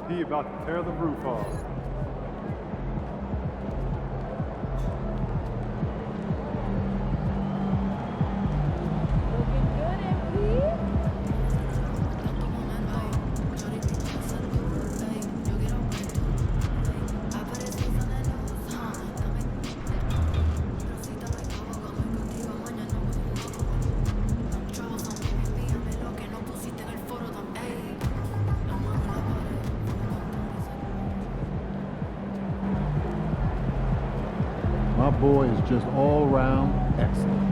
He about to tear the roof off. My boy is just all around excellent.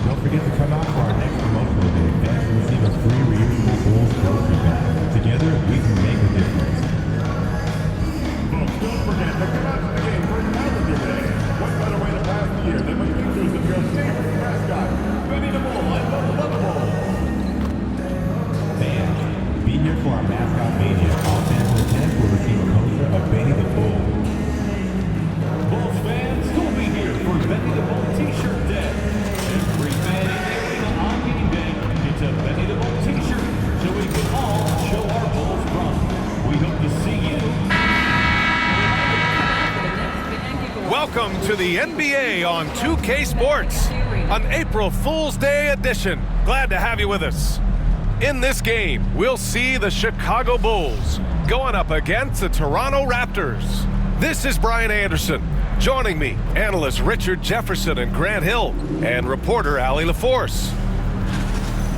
Don't forget to come out for our next promotional day. Fans will receive a free reusable Bulls trophy bag. Together, we can make a difference. Folks, don't forget to come out to the game for Analogy Day. What better way to pass the year than with pictures of your favorite mascot, Benny the Bull and the Lovable. Fans, be here for our mascot mania. All fans in attendance will receive a poster of Benny the Bull. Bulls fans, still be here for Benny the Bull T-shirt Day. Every fan in the arena on game day gets a Benny the Bull T-shirt so we can all show our Bulls pride. We hope to see you. Welcome to the NBA on 2K Sports, an April Fool's Day edition. Glad to have you with us. In this game, we'll see the Chicago Bulls going up against the Toronto Raptors. This is Brian Anderson. Joining me, analysts Richard Jefferson and Grant Hill, and reporter Allie LaForce.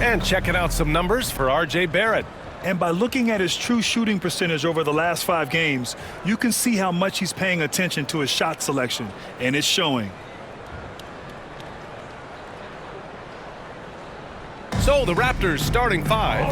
And checking out some numbers for RJ Barrett. And by looking at his true shooting percentage over the last 5 games, you can see how much he's paying attention to his shot selection, and it's showing. So the Raptors starting 5.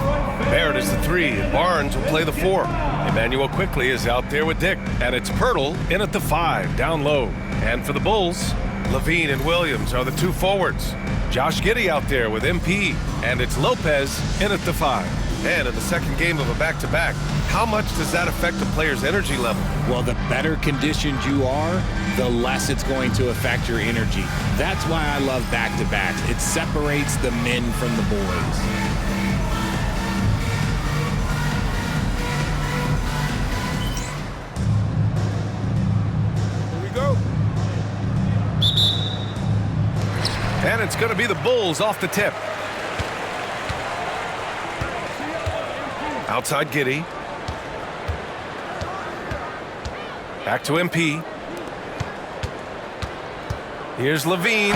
Barrett is the 3, and Barnes will play the 4. Emmanuel quickly is out there with Dick, and it's Pirtle in at the 5, down low. And for the Bulls, Levine and Williams are the 2 forwards. Josh Giddey out there with MP, and it's Lopez in at the 5. And in the second game of a back-to-back, how much does that affect the player's energy level? Well, the better conditioned you are, the less it's going to affect your energy. That's why I love back-to-backs. It separates the men from the boys. Here we go. And it's going to be the Bulls off the tip. Outside Giddey. Back to MP. Here's Levine.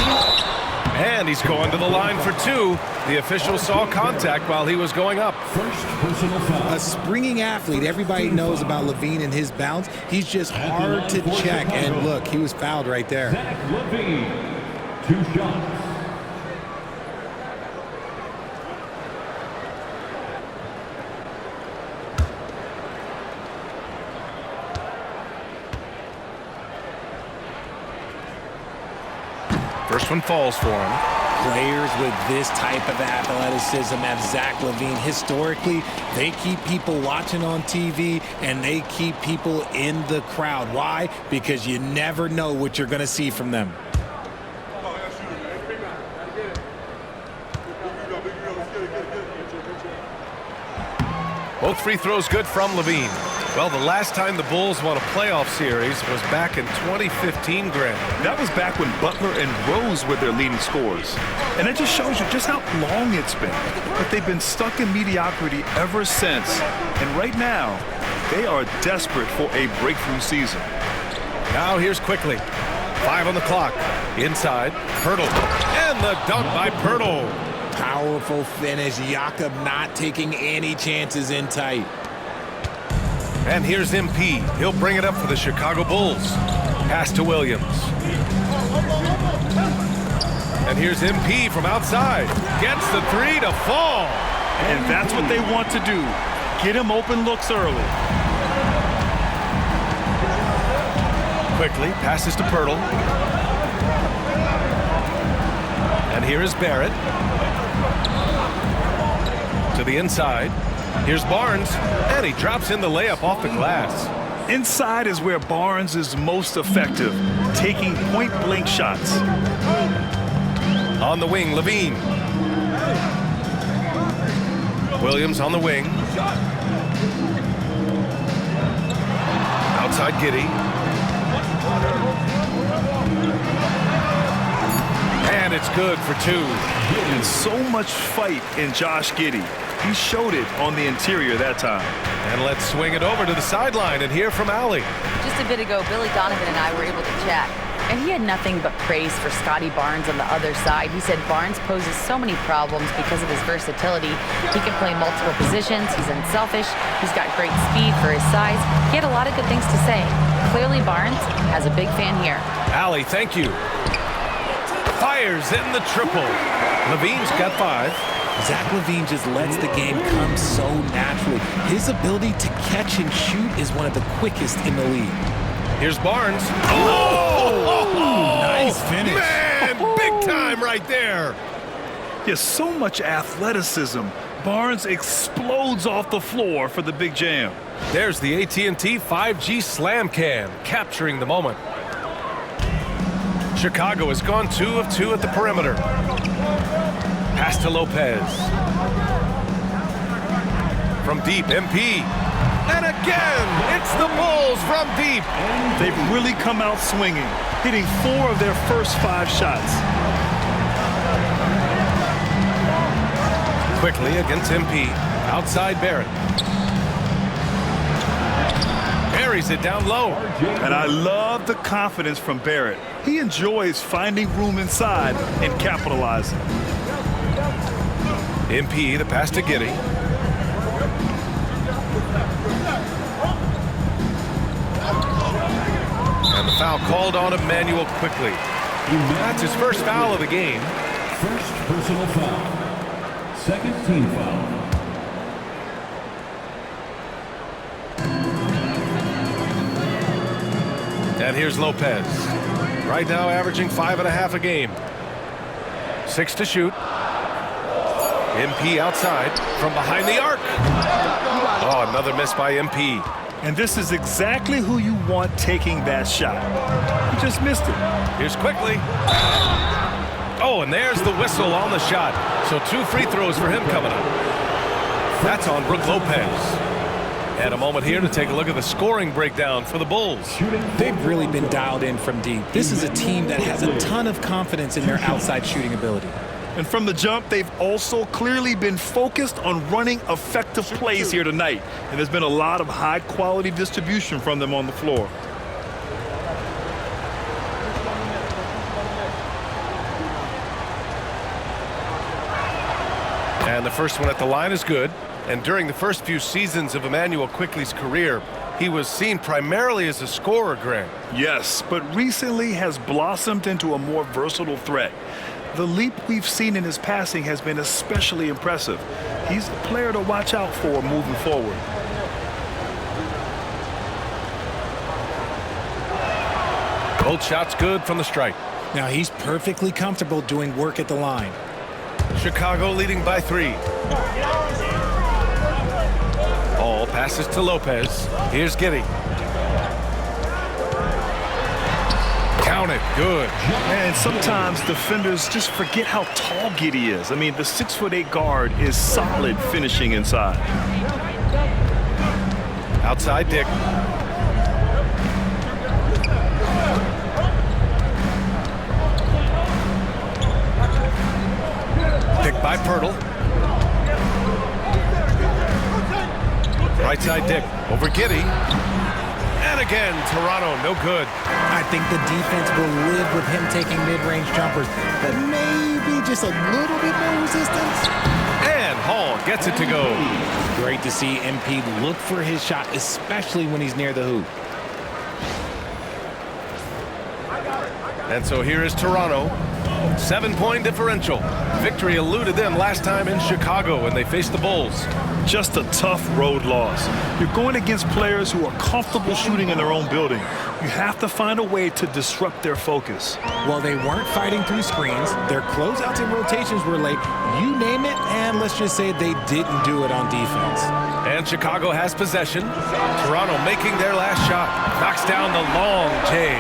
And he's going to the line for 2. The official saw contact while he was going up. First personal foul. A springing athlete, everybody knows about Levine and his bounce. He's just hard to check. And look, he was fouled right there. Zach Levine, 2 shots. First one falls for him. Players with this type of athleticism have Zach Levine. Historically, they keep people watching on TV and they keep people in the crowd. Why? Because you never know what you're going to see from them. Both free throws good from Levine. Well, the last time the Bulls won a playoff series was back in 2015, Grant. That was back when Butler and Rose were their leading scorers. And it just shows you just how long it's been. But they've been stuck in mediocrity ever since. And right now, they are desperate for a breakthrough season. Now here's quickly. 5 on the clock. Inside, Pirtle. And the dunk by Pirtle. Powerful finish. Jakob not taking any chances in tight. And here's MP. He'll bring it up for the Chicago Bulls. Pass to Williams. And here's MP from outside. Gets the three to fall. And that's what they want to do. Get him open looks early. Quickly passes to Pirtle. And here is Barrett. To the inside. Here's Barnes. And he drops in the layup off the glass. Inside is where Barnes is most effective, taking point-blank shots. On the wing, Levine. Williams on the wing. Outside Giddey. And it's good for two. And so much fight in Josh Giddey. He showed it on the interior that time. And let's swing it over to the sideline and hear from Allie. Just a bit ago, Billy Donovan and I were able to chat. And he had nothing but praise for Scotty Barnes on the other side. He said Barnes poses so many problems because of his versatility. He can play multiple positions. He's unselfish. He's got great speed for his size. He had a lot of good things to say. Clearly, Barnes has a big fan here. Allie, thank you. Fires in the triple. Levine's got 5. Zach LaVine just lets the game come so naturally. His ability to catch and shoot is one of the quickest in the league. Here's Barnes. Oh! Nice finish. Man, big time right there. There's so much athleticism. Barnes explodes off the floor for the big jam. There's the AT&T 5G Slam Cam, capturing the moment. Chicago has gone 2 of 2 at the perimeter. Pass to Lopez. From deep, MP. And again, it's the Bulls from deep. They've really come out swinging, hitting 4 of their first 5 shots. Quickly against MP. Outside Barrett. Buries it down low. And I love the confidence from Barrett. He enjoys finding room inside and capitalizing. MP, the pass to Giddey. And the foul called on Emmanuel quickly. That's his first foul of the game. First personal foul. Second team foul. And here's Lopez. Right now averaging 5.5 a game. 6 to shoot. MP outside from behind the arc. Oh, another miss by MP. And this is exactly who you want taking that shot. He just missed it. Here's quickly. Oh, and there's the whistle on the shot. So 2 free throws for him coming up. That's on Brook Lopez. And a moment here to take a look at the scoring breakdown for the Bulls. They've really been dialed in from deep. This is a team that has a ton of confidence in their outside shooting ability. And from the jump, they've also clearly been focused on running effective plays here tonight. And there's been a lot of high-quality distribution from them on the floor. And the first one at the line is good. And during the first few seasons of Emmanuel Quickley's career, he was seen primarily as a scorer, Grant. Yes, but recently has blossomed into a more versatile threat. The leap we've seen in his passing has been especially impressive. He's a player to watch out for moving forward. Both shots good from the stripe. Now he's perfectly comfortable doing work at the line. Chicago leading by 3. All passes to Lopez. Here's Giddey. Count it. Good. And sometimes defenders just forget how tall Giddey is. I mean, the 6'8" guard is solid finishing inside. Outside Dick. Picked by Pirtle. Right side Dick. Over Giddey. And again, Toronto, no good. I think the defense will live with him taking mid-range jumpers, but maybe just a little bit more resistance. And Hall gets it to go. Great to see MP look for his shot, especially when he's near the hoop. And so here is Toronto. 7-point differential. Victory eluded them last time in Chicago when they faced the Bulls. Just a tough road loss. You're going against players who are comfortable shooting in their own building. You have to find a way to disrupt their focus. Well, they weren't fighting through screens. Their closeouts and rotations were late. You name it, and let's just say they didn't do it on defense. And Chicago has possession. Toronto making their last shot. Knocks down the long J.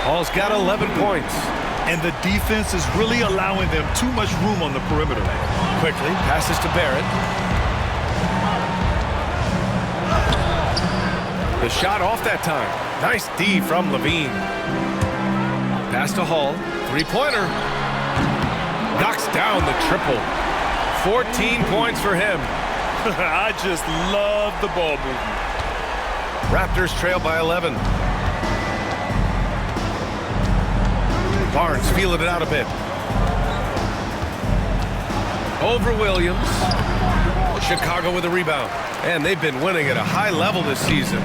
Hall's got 11 points. And the defense is really allowing them too much room on the perimeter. Quickly passes to Barrett. The shot off that time. Nice D from Levine. Pass to Hall. Three-pointer. Knocks down the triple. 14 points for him. I just love the ball movement. Raptors trail by 11. Barnes feeling it out a bit. Over Williams. Chicago with a rebound. And they've been winning at a high level this season.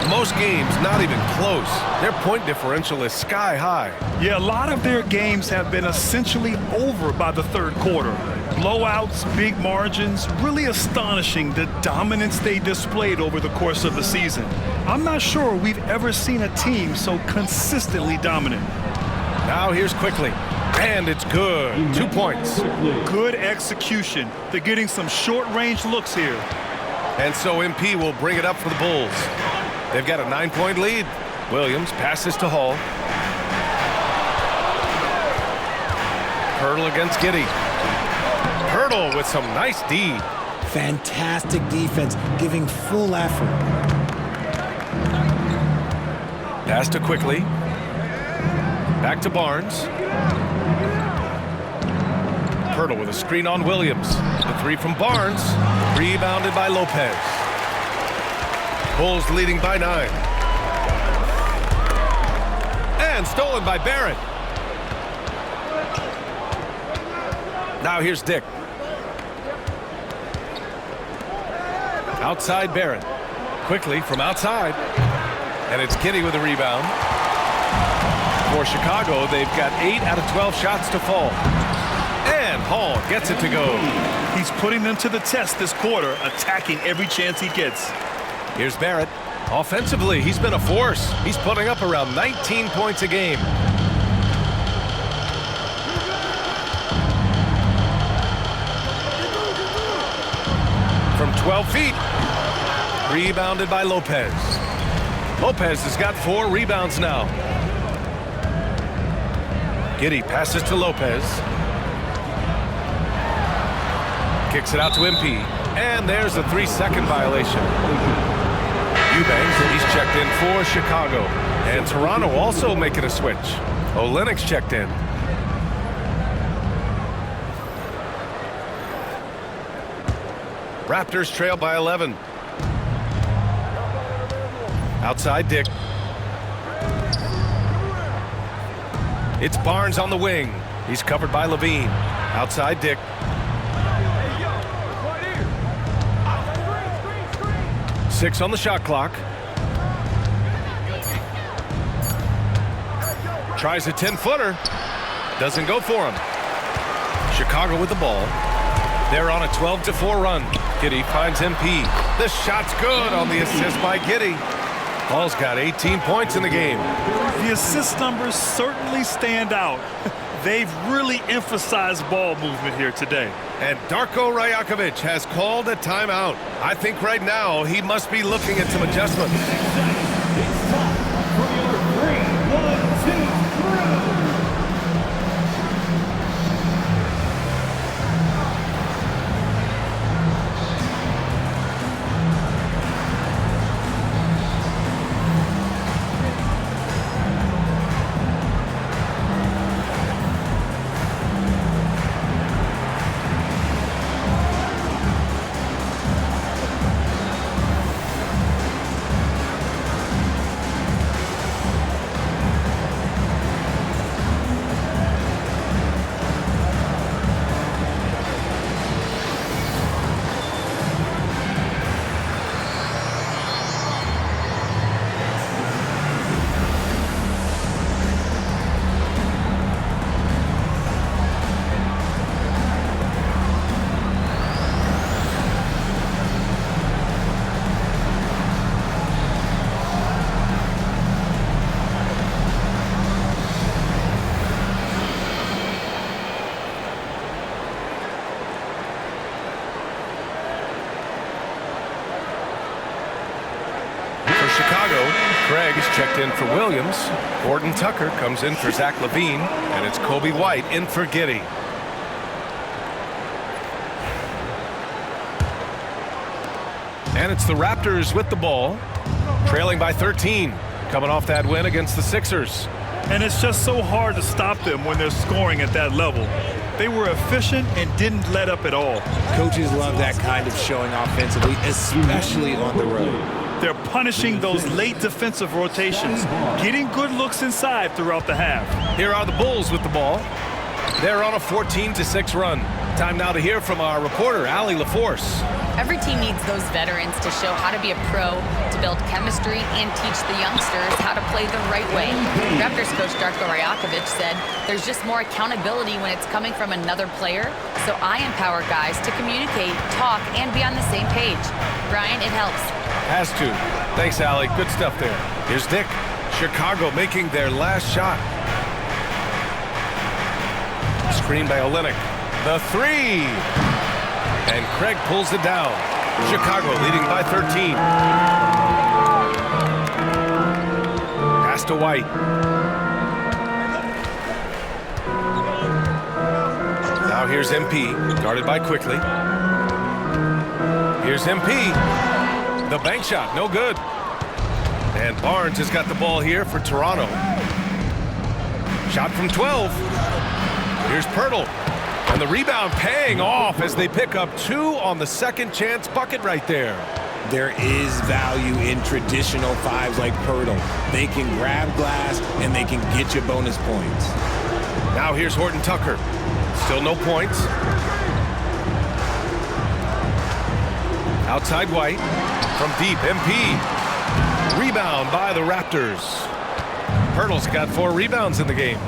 Most games not even close. Their point differential is sky high. Yeah, a lot of their games have been essentially over by the third quarter. Blowouts, big margins, really astonishing the dominance they displayed over the course of the season. I'm not sure we've ever seen a team so consistently dominant. Now here's Quickly. And it's good. 2 points. Good execution. They're getting some short-range looks here. And so MP will bring it up for the Bulls. They've got a 9-point lead. Williams passes to Hall. Hurdle against Giddey. Hurdle with some nice D. Fantastic defense, giving full effort. Pass to Quickly. Back to Barnes. Hurdle with a screen on Williams. The three from Barnes. Rebounded by Lopez. Bulls leading by 9. And stolen by Barrett. Now here's Dick. Outside Barrett. Quickly from outside. And it's Giddey with the rebound. For Chicago, they've got 8 out of 12 shots to fall. And Hall gets it to go. He's putting them to the test this quarter, attacking every chance he gets. Here's Barrett. Offensively, he's been a force. He's putting up around 19 points a game. From 12 feet. Rebounded by Lopez. Lopez has got 4 rebounds now. Giddey passes to Lopez. Kicks it out to MP. And there's a 3-second violation. Eubanks, he's checked in for Chicago. And Toronto also making a switch. Olynyk's checked in. Raptors trail by 11. Outside Dick. It's Barnes on the wing. He's covered by Levine. Outside Dick. Six on the shot clock. Tries a 10-footer. Doesn't go for him. Chicago with the ball. They're on a 12-4 run. Giddey finds MP. The shot's good on the assist by Giddey. Hall's got 18 points in the game. The assist numbers certainly stand out. They've really emphasized ball movement here today. And Darko Rajakovic has called a timeout. I think right now he must be looking at some adjustments. It's time for your 3-1-2-3. Craig is checked in for Williams. Gordon Tucker comes in for Zach LaVine. And it's Kobe White in for Giddey. And it's the Raptors with the ball, trailing by 13, coming off that win against the Sixers. And it's just so hard to stop them when they're scoring at that level. They were efficient and didn't let up at all. Coaches love that kind of showing offensively, especially on the road. They're punishing those late defensive rotations, getting good looks inside throughout the half. Here are the Bulls with the ball. They're on a 14-6 run. Time now to hear from our reporter, Allie LaForce. Every team needs those veterans to show how to be a pro, to build chemistry, and teach the youngsters how to play the right way. Raptors coach Darko Rajakovic said there's just more accountability when it's coming from another player, so I empower guys to communicate, talk, and be on the same page. Brian, it helps. Has to. Thanks, Allie. Good stuff there. Here's Dick. Chicago making their last shot. Screen by Olynyk. The three. And Craig pulls it down. Chicago leading by 13. Pass to White. Now here's MP, guarded by Quickly. Here's MP. The bank shot, no good. And Barnes has got the ball here for Toronto. Shot from 12. Here's Pirtle. And the rebound paying off as they pick up 2 on the second chance bucket right there. There is value in traditional fives like Pirtle. They can grab glass and they can get you bonus points. Now here's Horton Tucker. Still no points. Outside White. From deep, MP. Rebound by the Raptors. Pirtle's got 4 rebounds in the game.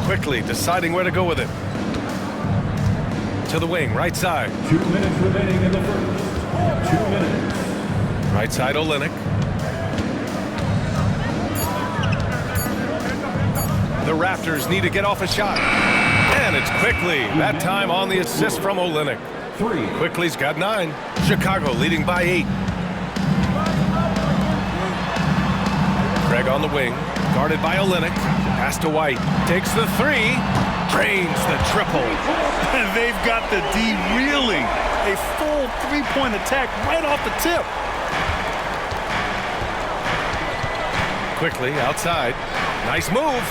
Quickly deciding where to go with it. To the wing, right side. 2 minutes remaining in the first. 2 minutes. Right side, Olynyk. The Raptors need to get off a shot. And it's Quickly. That time on the assist from Olynyk. 3. Quickly's got 9. Chicago leading by 8. Craig on the wing. Guarded by Olynyk. Pass to White. Takes the 3. Drains the triple. And they've got the D reeling. A full 3-point attack right off the tip. Quickly outside. Nice move.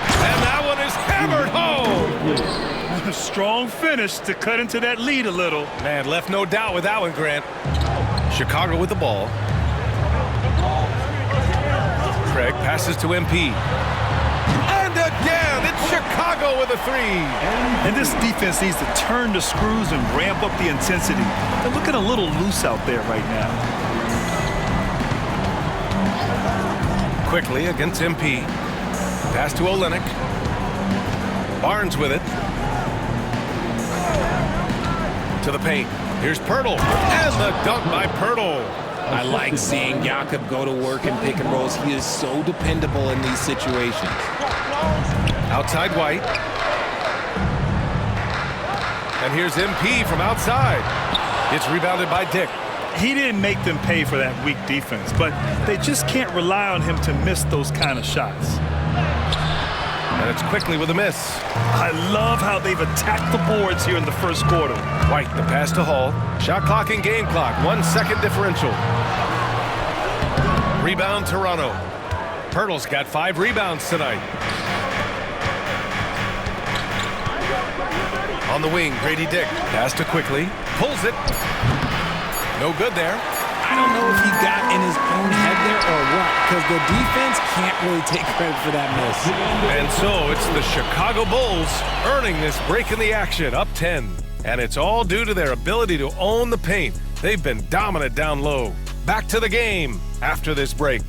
And that one is hammered home. A strong finish to cut into that lead a little. Man, left no doubt with that one, Grant. Chicago with the ball. Craig passes to MP. And again, it's Chicago with a 3. And this defense needs to turn the screws and ramp up the intensity. They're looking a little loose out there right now. Quickly against MP. Pass to Olynyk. Barnes with it. To the paint. Here's Pirtle. And the dunk by Pirtle. I like seeing Jakob go to work in pick and rolls. He is so dependable in these situations. Outside White. And here's MP from outside. It's rebounded by Dick. He didn't make them pay for that weak defense, but they just can't rely on him to miss those kind of shots. And it's Quickly with a miss. I love how they've attacked the boards here in the first quarter. White, the pass to Hall. Shot clock and game clock. 1 second differential. Rebound Toronto. Pirtle's got 5 rebounds tonight. On the wing, Grady Dick. Pass to Quickly. Pulls it. No good there. I don't know if he got in his own head there or what, because the defense can't really take credit for that miss. And so it's the Chicago Bulls earning this break in the action, up 10. And it's all due to their ability to own the paint. They've been dominant down low. Back to the game after this break.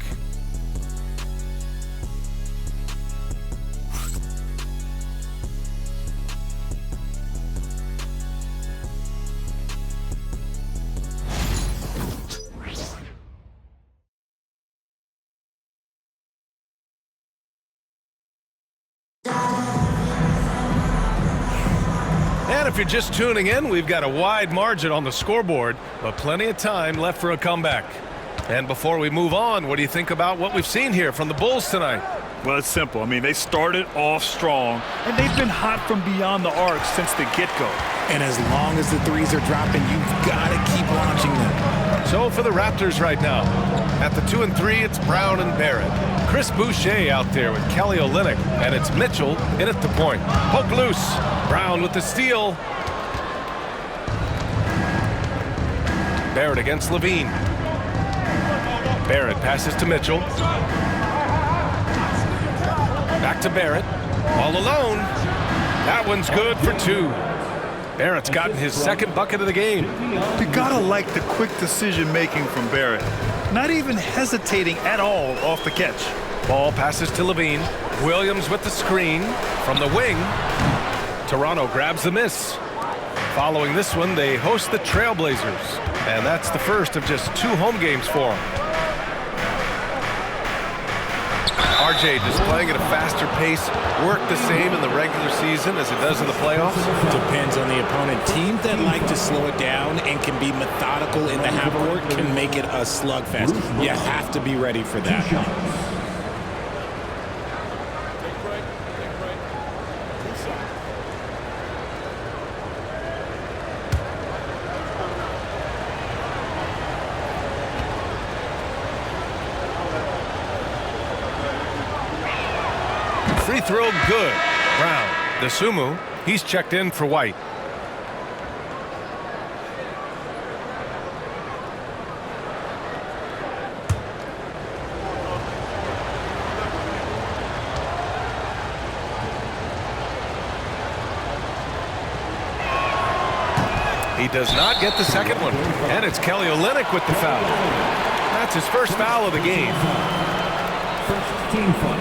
And if you're just tuning in, we've got a wide margin on the scoreboard, but plenty of time left for a comeback. And before we move on, what do you think about what we've seen here from the Bulls tonight? Well, it's simple. I mean, they started off strong, and they've been hot from beyond the arc since the get-go. And as long as the threes are dropping, you've got to keep launching them. So for the Raptors right now, at the 2 and 3, it's Brown and Barrett. Chris Boucher out there with Kelly Olynyk, and it's Mitchell in at the point. Poke loose. Brown with the steal. Barrett against Levine. Barrett passes to Mitchell. Back to Barrett. All alone. That one's good for 2. Barrett's gotten his second bucket of the game. You gotta like the quick decision-making from Barrett. Not even hesitating at all off the catch. Ball passes to Levine. Williams with the screen from the wing. Toronto grabs the miss. Following this one, they host the Trailblazers. And that's the first of just 2 home games for them. RJ displaying at a faster pace, work the same in the regular season as it does in the playoffs? Depends on the opponent. Teams that like to slow it down and can be methodical in the half court can make it a slugfest. You have to be ready for that. Free throw good. Brown. Dosunmu. He's checked in for White. He does not get the second one. And it's Kelly Olynyk with the foul. That's his first foul of the game. First team foul.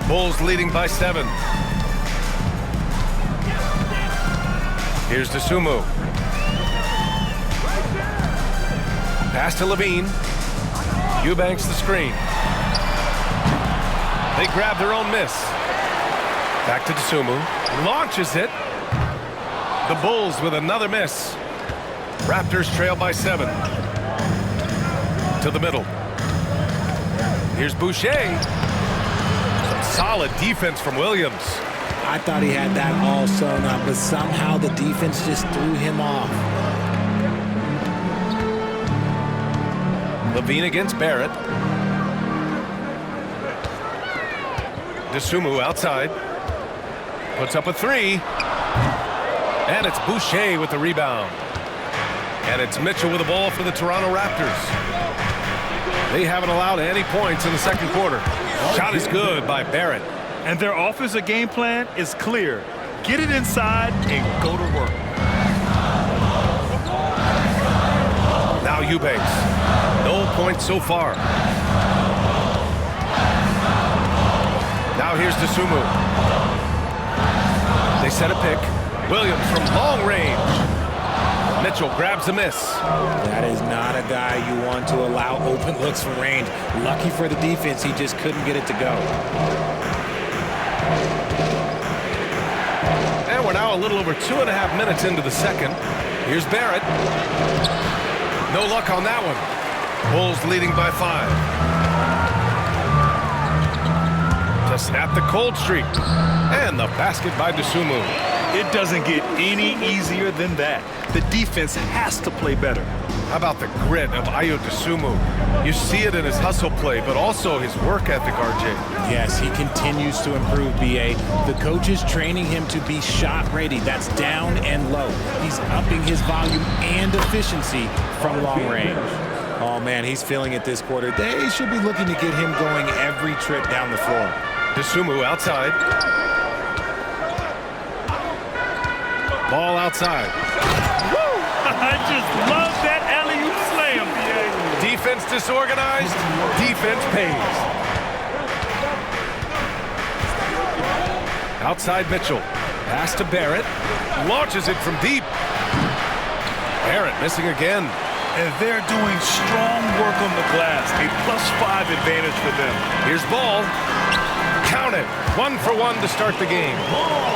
Bulls leading by 7. Here's Dosunmu. Pass to Levine. Eubanks the screen. They grab their own miss. Back to Dosunmu. Launches it. The Bulls with another miss. Raptors trail by 7. To the middle. Here's Boucher. Solid defense from Williams. I thought he had that all sewn up, but somehow the defense just threw him off. Levine against Barrett. Dosunmu outside. Puts up a 3. And it's Boucher with the rebound. And it's Mitchell with the ball for the Toronto Raptors. They haven't allowed any points in the second quarter. Shot is good by Barrett. And their offensive game plan is clear. Get it inside and go to work. Now Eubanks. No points so far. Now here's Dosunmu. They set a pick. Williams from long range. Mitchell grabs the miss. That is not a guy you want to allow open looks from range. Lucky for the defense, he just couldn't get it to go. And we're now a little over 2.5 minutes into the second. Here's Barrett. No luck on that one. Bulls leading by 5. To snap the cold streak. And the basket by Dosunmu. It doesn't get any easier than that. The defense has to play better. How about the grit of Ayo Dosunmu? You see it in his hustle play, but also his work ethic, RJ. Yes, he continues to improve, BA. The coach is training him to be shot ready. That's down and low. He's upping his volume and efficiency from long range. Oh, man, he's feeling it this quarter. They should be looking to get him going every trip down the floor. Dosunmu outside. Ball outside. Woo! I just love that alley-oop slam, BA. Defense disorganized. Defense pays. Outside Mitchell. Pass to Barrett. Launches it from deep. Barrett missing again. and they're doing strong work on the glass. A +5 advantage for them. Here's ball. Count it. 1 for 1 to start the game.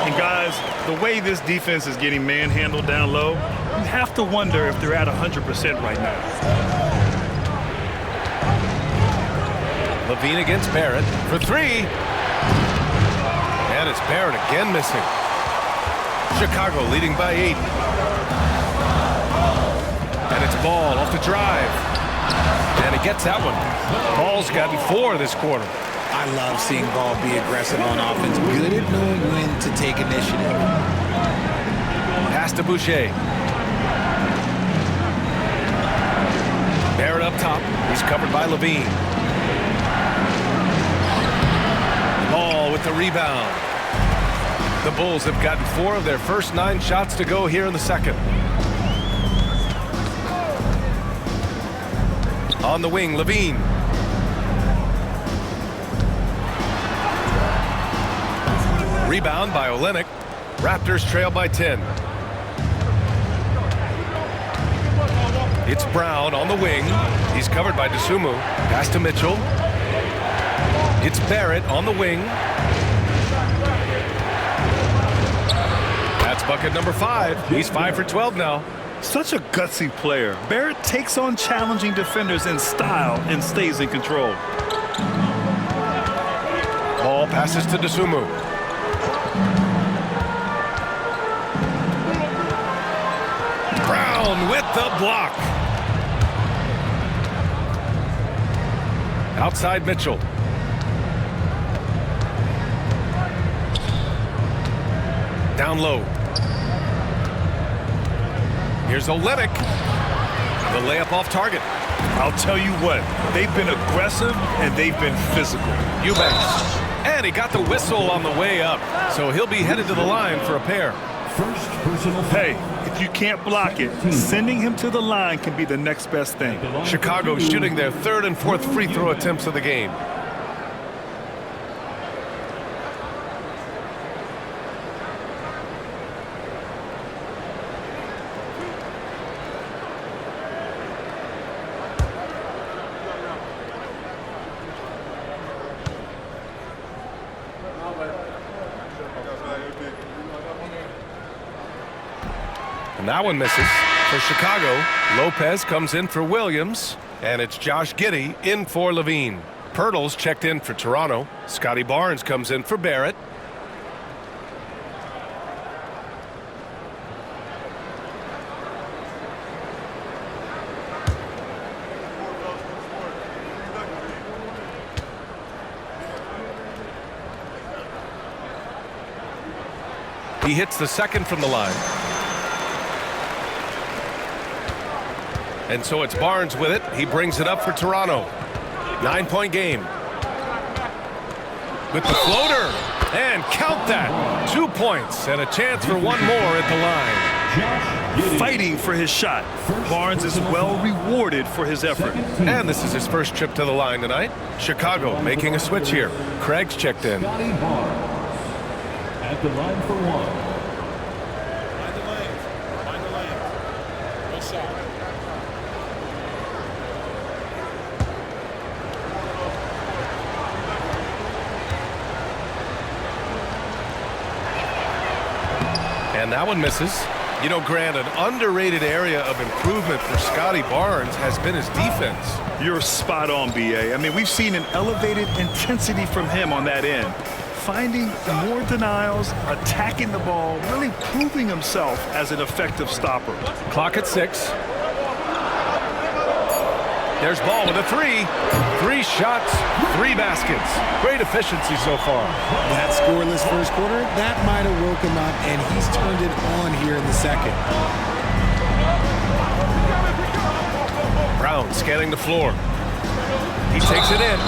And guys, the way this defense is getting manhandled down low, you have to wonder if they're at 100% right now. Levine against Barrett for 3. And it's Barrett again missing. Chicago leading by 8. And it's Ball off the drive. And he gets that one. Ball's gotten 4 this quarter. I love seeing Ball be aggressive on offense. Good at knowing when to take initiative. Pass to Boucher. Barrett up top. He's covered by Levine. Ball with the rebound. The Bulls have gotten 4 of their first 9 shots to go here in the second. On the wing, Levine. Rebound by Olynyk. Raptors trail by 10. It's Brown on the wing. He's covered by Dosunmu. Pass to Mitchell. It's Barrett on the wing. That's bucket number 5. He's 5 for 12 now. Such a gutsy player. Barrett takes on challenging defenders in style and stays in control. Ball passes to Dosunmu. Brown with the block. Outside Mitchell. Down low. Here's Olynyk. The layup off target. I'll tell you what, they've been aggressive and they've been physical. Eubanks. And he got the whistle on the way up. So he'll be headed to the line for a pair. First personal foul. Hey, if you can't block it, sending him to the line can be the next best thing. Chicago shooting their 3rd and 4th free throw attempts of the game. And that one misses. For Chicago, Lopez comes in for Williams, and it's Josh Giddey in for Levine. Pirtle's checked in for Toronto. Scotty Barnes comes in for Barrett. He hits the second from the line. And so it's Barnes with it. He brings it up for Toronto. 9-point game. With the floater. And count that. 2 points and a chance for one more at the line. Fighting for his shot. Barnes is well rewarded for his effort. And this is his first trip to the line tonight. Chicago making a switch here. Craig's checked in. Scotty Barnes at the line for 1. And that one misses. You know, Grant, an underrated area of improvement for Scotty Barnes has been his defense. You're spot on, B.A. I mean, we've seen an elevated intensity from him on that end. Finding more denials, attacking the ball, really proving himself as an effective stopper. Clock at 6. There's Ball with a 3. 3 shots, 3 baskets. Great efficiency so far. That scoreless first quarter, that might have woke him up, and he's turned it on here in the second. Brown scanning the floor. He takes it in.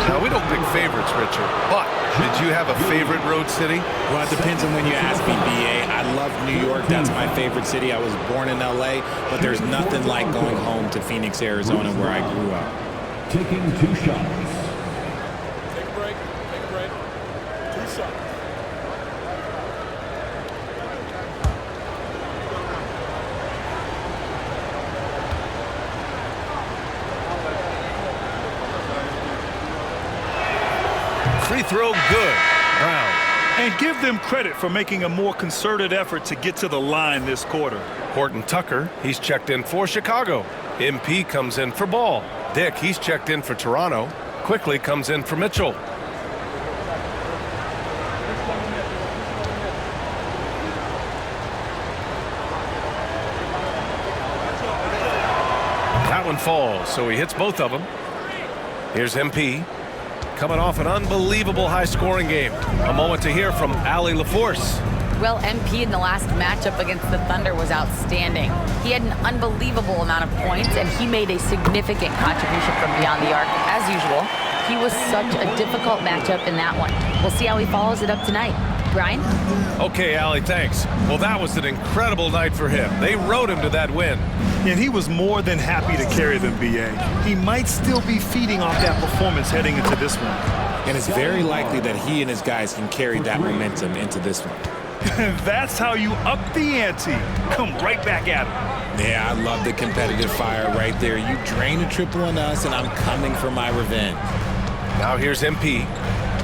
Now, we don't pick favorites, Richard, but did you have a favorite road city? Well, it depends on when you ask me, B.A. I love New York. That's my favorite city. I was born in L.A., but there's nothing like going home to Phoenix, Arizona, where I grew up. Taking 2 shots. Take a break. Take a break. 2 shots. Free throw good. Brown. And give them credit for making a more concerted effort to get to the line this quarter. Horton Tucker, he's checked in for Chicago. MP comes in for Ball. Dick, he's checked in for Toronto. Quickly comes in for Mitchell. That one falls, so he hits both of them. Here's MP. Coming off an unbelievable high-scoring game. A moment to hear from Allie LaForce. Well, MP in the last matchup against the Thunder was outstanding. He had an unbelievable amount of points, and he made a significant contribution from beyond the arc, as usual. He was such a difficult matchup in that one. We'll see how he follows it up tonight. Brian? Okay, Allie, thanks. Well, that was an incredible night for him. They rode him to that win. And he was more than happy to carry them, B.A. He might still be feeding off that performance heading into this one. And it's very likely that he and his guys can carry that momentum into this one. That's how you up the ante. Come right back at him. Yeah, I love the competitive fire right there. You drain a triple on us, and I'm coming for my revenge. Now here's MP.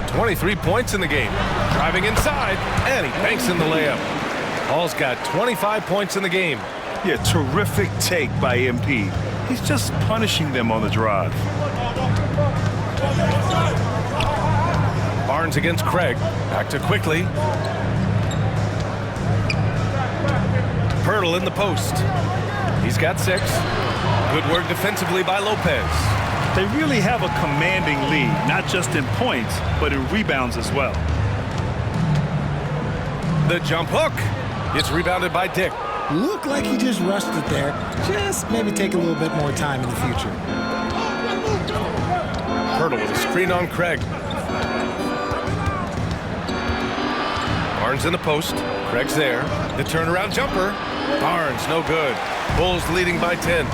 23 points in the game. Driving inside, and he banks in the layup. Hall's got 25 points in the game. Yeah, terrific take by MP. He's just punishing them on the drive. Barnes against Craig. Back to Quickly. Pirtle in the post. He's got 6. Good work defensively by Lopez. They really have a commanding lead, not just in points, but in rebounds as well. The jump hook. It's rebounded by Dick. Looked like he just rushed it there. Just maybe take a little bit more time in the future. Pirtle with a screen on Craig. Barnes in the post. Craig's there. The turnaround jumper. Barnes, no good. Bulls leading by 10.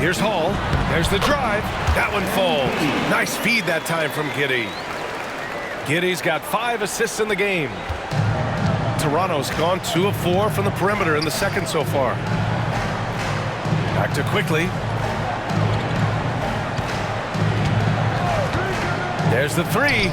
Here's Hall. There's the drive. That one falls. Nice feed that time from Giddey. Giddey's got 5 assists in the game. Toronto's gone 2 of 4 from the perimeter in the second so far. Back to Quickly. There's the 3.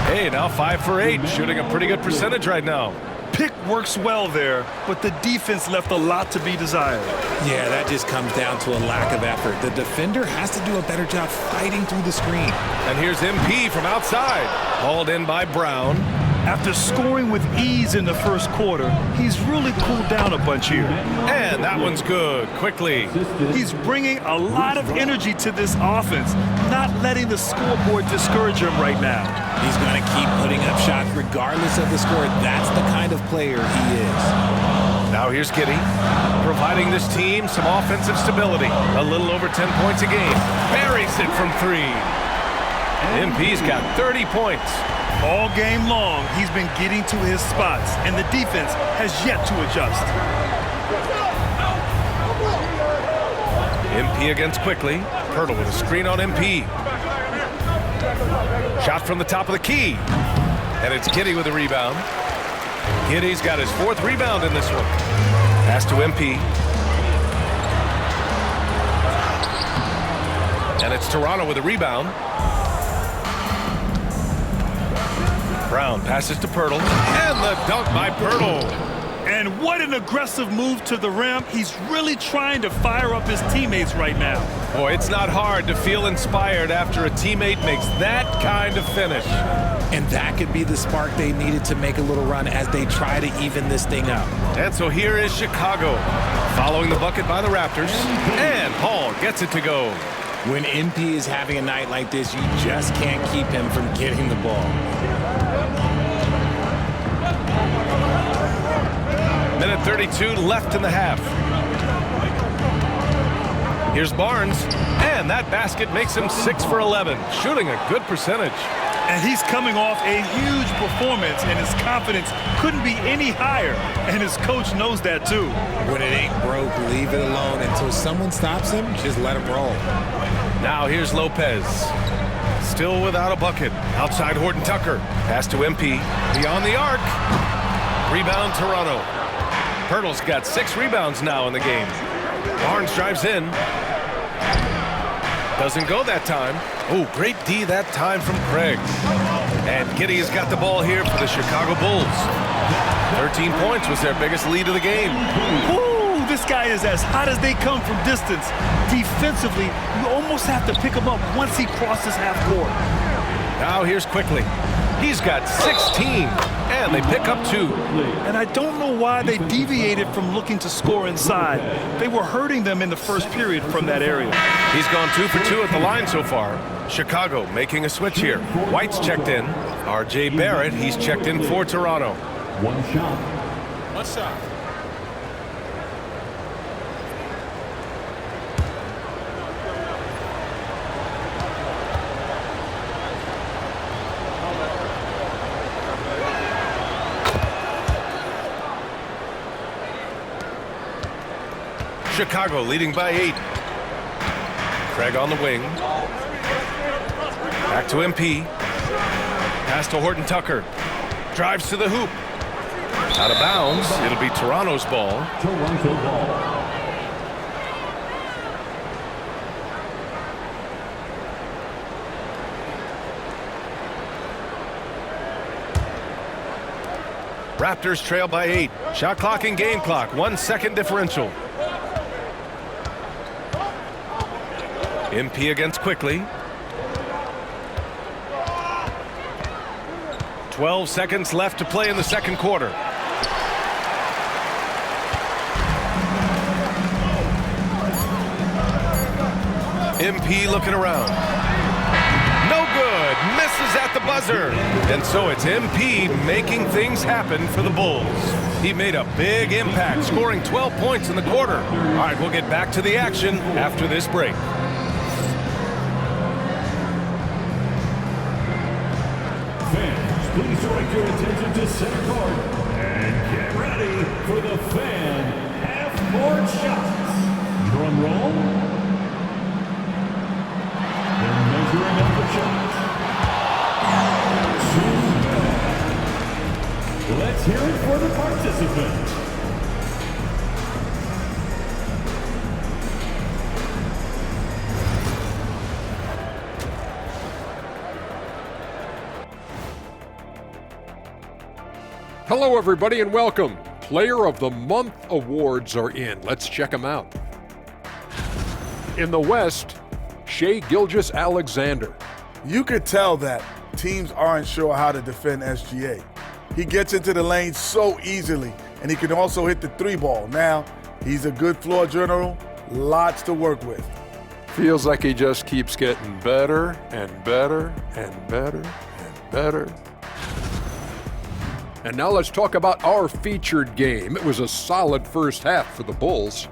Hey, now 5 for 8. Shooting a pretty good percentage right now. Pick works well there, but the defense left a lot to be desired. Yeah, that just comes down to a lack of effort. The defender has to do a better job fighting through the screen. And here's MP from outside. Hauled in by Brown. After scoring with ease in the first quarter, he's really cooled down a bunch here. And that one's good. Quickly. He's bringing a lot of energy to this offense, not letting the scoreboard discourage him right now. He's going to keep putting up shots regardless of the score. That's the kind of player he is. Now here's Giddey, providing this team some offensive stability. A little over 10 points a game. Buries it from 3. MP's got 30 points. All game long, he's been getting to his spots, and the defense has yet to adjust. MP against Quickly. Pirtle with a screen on MP. Shot from the top of the key. And it's Giddey with a rebound. Giddey's got his 4th rebound in this one. Pass to MP. And it's Toronto with a rebound. Brown passes to Pirtle. And the dunk by Pirtle. And what an aggressive move to the rim. He's really trying to fire up his teammates right now. Boy, it's not hard to feel inspired after a teammate makes that kind of finish. And that could be the spark they needed to make a little run as they try to even this thing up. And so here is Chicago, following the bucket by the Raptors. And Hall gets it to go. When MP is having a night like this, you just can't keep him from getting the ball. Minute 32 left in the half. Here's Barnes, and that basket makes him 6 for 11, shooting a good percentage. And he's coming off a huge performance, and his confidence couldn't be any higher, and his coach knows that too. When it ain't broke, leave it alone. Until someone stops him, just let him roll. Now here's Lopez. Still without a bucket. Outside Horton Tucker. Pass to MP. Beyond the arc. Rebound Toronto. Pirtle's got 6 rebounds now in the game. Barnes drives in. Doesn't go that time. Oh, great D that time from Craig. And Giddey has got the ball here for the Chicago Bulls. 13 points was their biggest lead of the game. Woo! This guy is as hot as they come from distance. Defensively, you almost have to pick him up once he crosses half court. Now here's Quickly. He's got 16, and they pick up 2. And I don't know why they deviated from looking to score inside. They were hurting them in the first period from that area. He's gone 2 for 2 at the line so far. Chicago making a switch here. White's checked in. R.J. Barrett, he's checked in for Toronto. One shot. One shot. Chicago leading by 8. Craig on the wing. Back to MP. Pass to Horton Tucker. Drives to the hoop. Out of bounds. It'll be Toronto's ball. Toronto ball. Raptors trail by 8. Shot clock and game clock. 1 second differential. MP against Quickly. 12 seconds left to play in the second quarter. MP looking around. No good. Misses at the buzzer. And so it's MP making things happen for the Bulls. He made a big impact, scoring 12 points in the quarter. All right, we'll get back to the action after this break. Fans, please direct your attention to center court and get ready for the fan half-court shots. Drum roll. They're measuring up the shots. Let's hear it for the participants. Hello, everybody, and welcome. Player of the Month awards are in. Let's check them out. In the West, Shai Gilgeous-Alexander. You could tell that teams aren't sure how to defend SGA. He gets into the lane so easily, and he can also hit the 3-ball. Now, he's a good floor general, lots to work with. Feels like he just keeps getting better and better and better and better. And now let's talk about our featured game. It was a solid first half for the Bulls.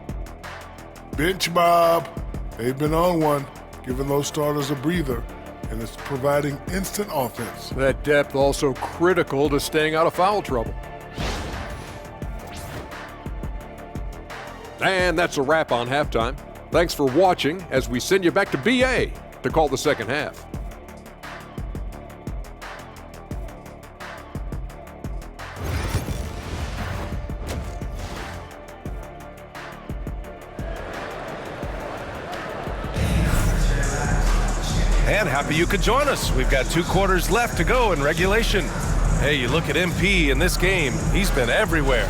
Bench Bob. They've been on one, giving those starters a breather, and it's providing instant offense. That depth also critical to staying out of foul trouble. And that's a wrap on halftime. Thanks for watching as we send you back to BA to call the second half. And happy you could join us. We've got 2 quarters left to go in regulation. Hey, you look at MP in this game, he's been everywhere.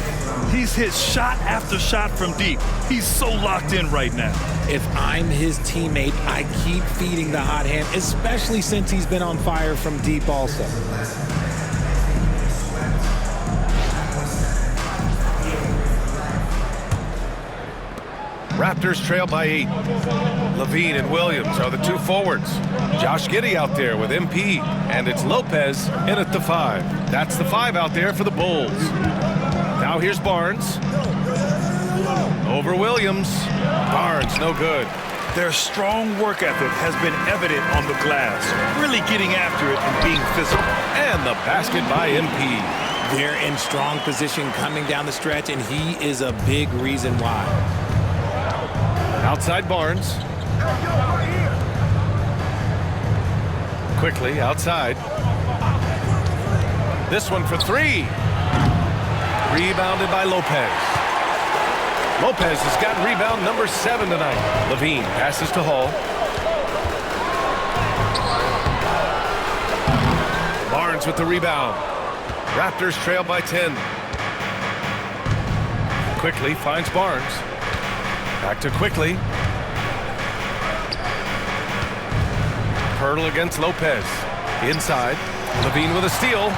He's hit shot after shot from deep. He's so locked in right now. If I'm his teammate, I keep feeding the hot hand, especially since he's been on fire from deep also. Raptors trail by 8. Levine and Williams are the 2 forwards. Josh Giddey out there with MP, and it's Lopez in at the 5. That's the 5 out there for the Bulls. Now here's Barnes. Over Williams. Barnes, no good. Their strong work ethic has been evident on the glass, really getting after it and being physical. And the basket by MP. They're in strong position coming down the stretch, and he is a big reason why. Outside Barnes. Quickly outside. This one for 3. Rebounded by Lopez. Lopez has got rebound number 7 tonight. Levine passes to Hall. Barnes with the rebound. Raptors trail by 10. Quickly finds Barnes. Back to Quickly. Hurdle against Lopez. Inside. Levine with a steal.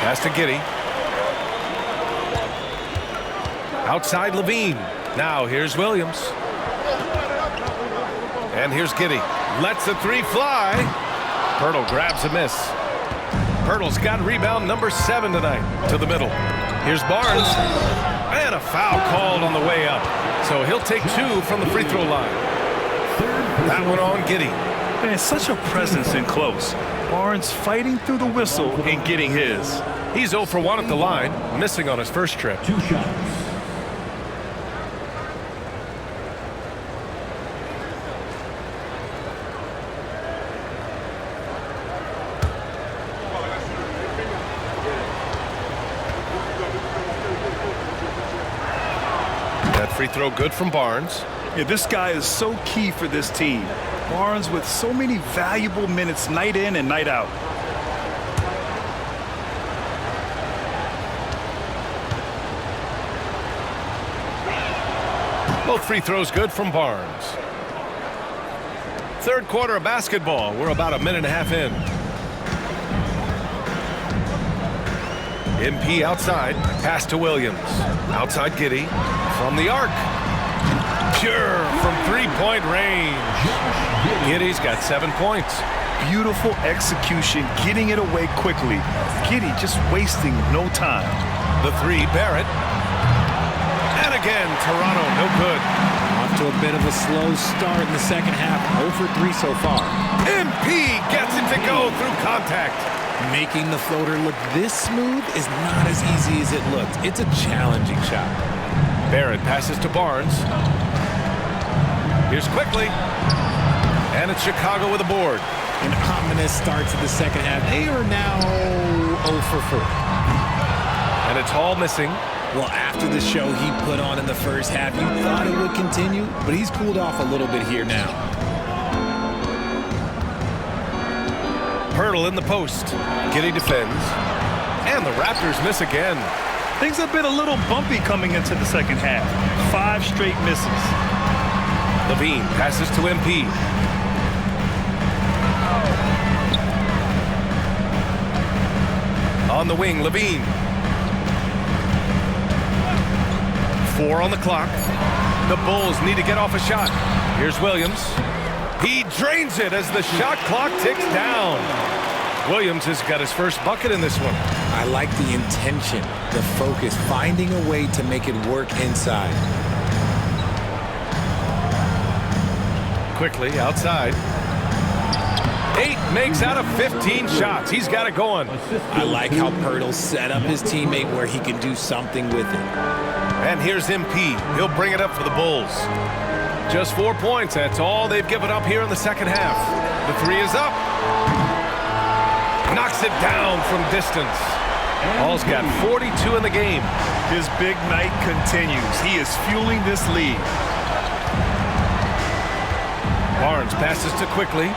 Pass to Giddey. Outside Levine. Now here's Williams. And here's Giddey. Lets the three fly. Hurdle grabs a miss. Hurdle's got rebound number 7 tonight. To the middle. Here's Barnes. And a foul called on the way up. So he'll take 2 from the free throw line. That one on Giddey. Man, such a presence in close. Barnes fighting through the whistle and getting his. He's 0 for 1 at the line, missing on his first trip. 2 shots. That free throw good from Barnes. Yeah, this guy is so key for this team. Barnes with so many valuable minutes night in and night out. Both free throws good from Barnes. Third quarter of basketball. We're about a minute and a half in. MP outside. Pass to Williams. Outside Giddey. From the arc. Pure from three-point range. Giddey's got 7 points. Beautiful execution, getting it away quickly. Giddey just wasting no time. The three, Barrett. And again, Toronto, no good. Off to a bit of a slow start in the second half. 0 for 3 so far. MP gets it to go through contact. Making the floater look this smooth is not as easy as it looked. It's a challenging shot. Barrett passes to Barnes. Here's Quickly. And it's Chicago with a board. An ominous start to the second half. They are now 0 for 4. And it's Hall missing. Well, after the show he put on in the first half, you thought it would continue, but he's cooled off a little bit here now. Hurdle in the post. Giddey defends. And the Raptors miss again. Things have been a little bumpy coming into the second half. 5 straight misses. Levine passes to MP. On the wing, Levine. 4 on the clock. The Bulls need to get off a shot. Here's Williams. He drains it as the shot clock ticks down. Williams has got his first bucket in this one. I like the intention, the focus, finding a way to make it work inside. Quickly outside. 8 makes out of 15 shots. He's got it going. I like how Pirtle set up his teammate where he can do something with it. And here's MP. He'll bring it up for the Bulls. Just 4 points. That's all they've given up here in the second half. The three is up. Knocks it down from distance. Hall's got 42 in the game. His big night continues. He is fueling this lead. Barnes passes to Quickly.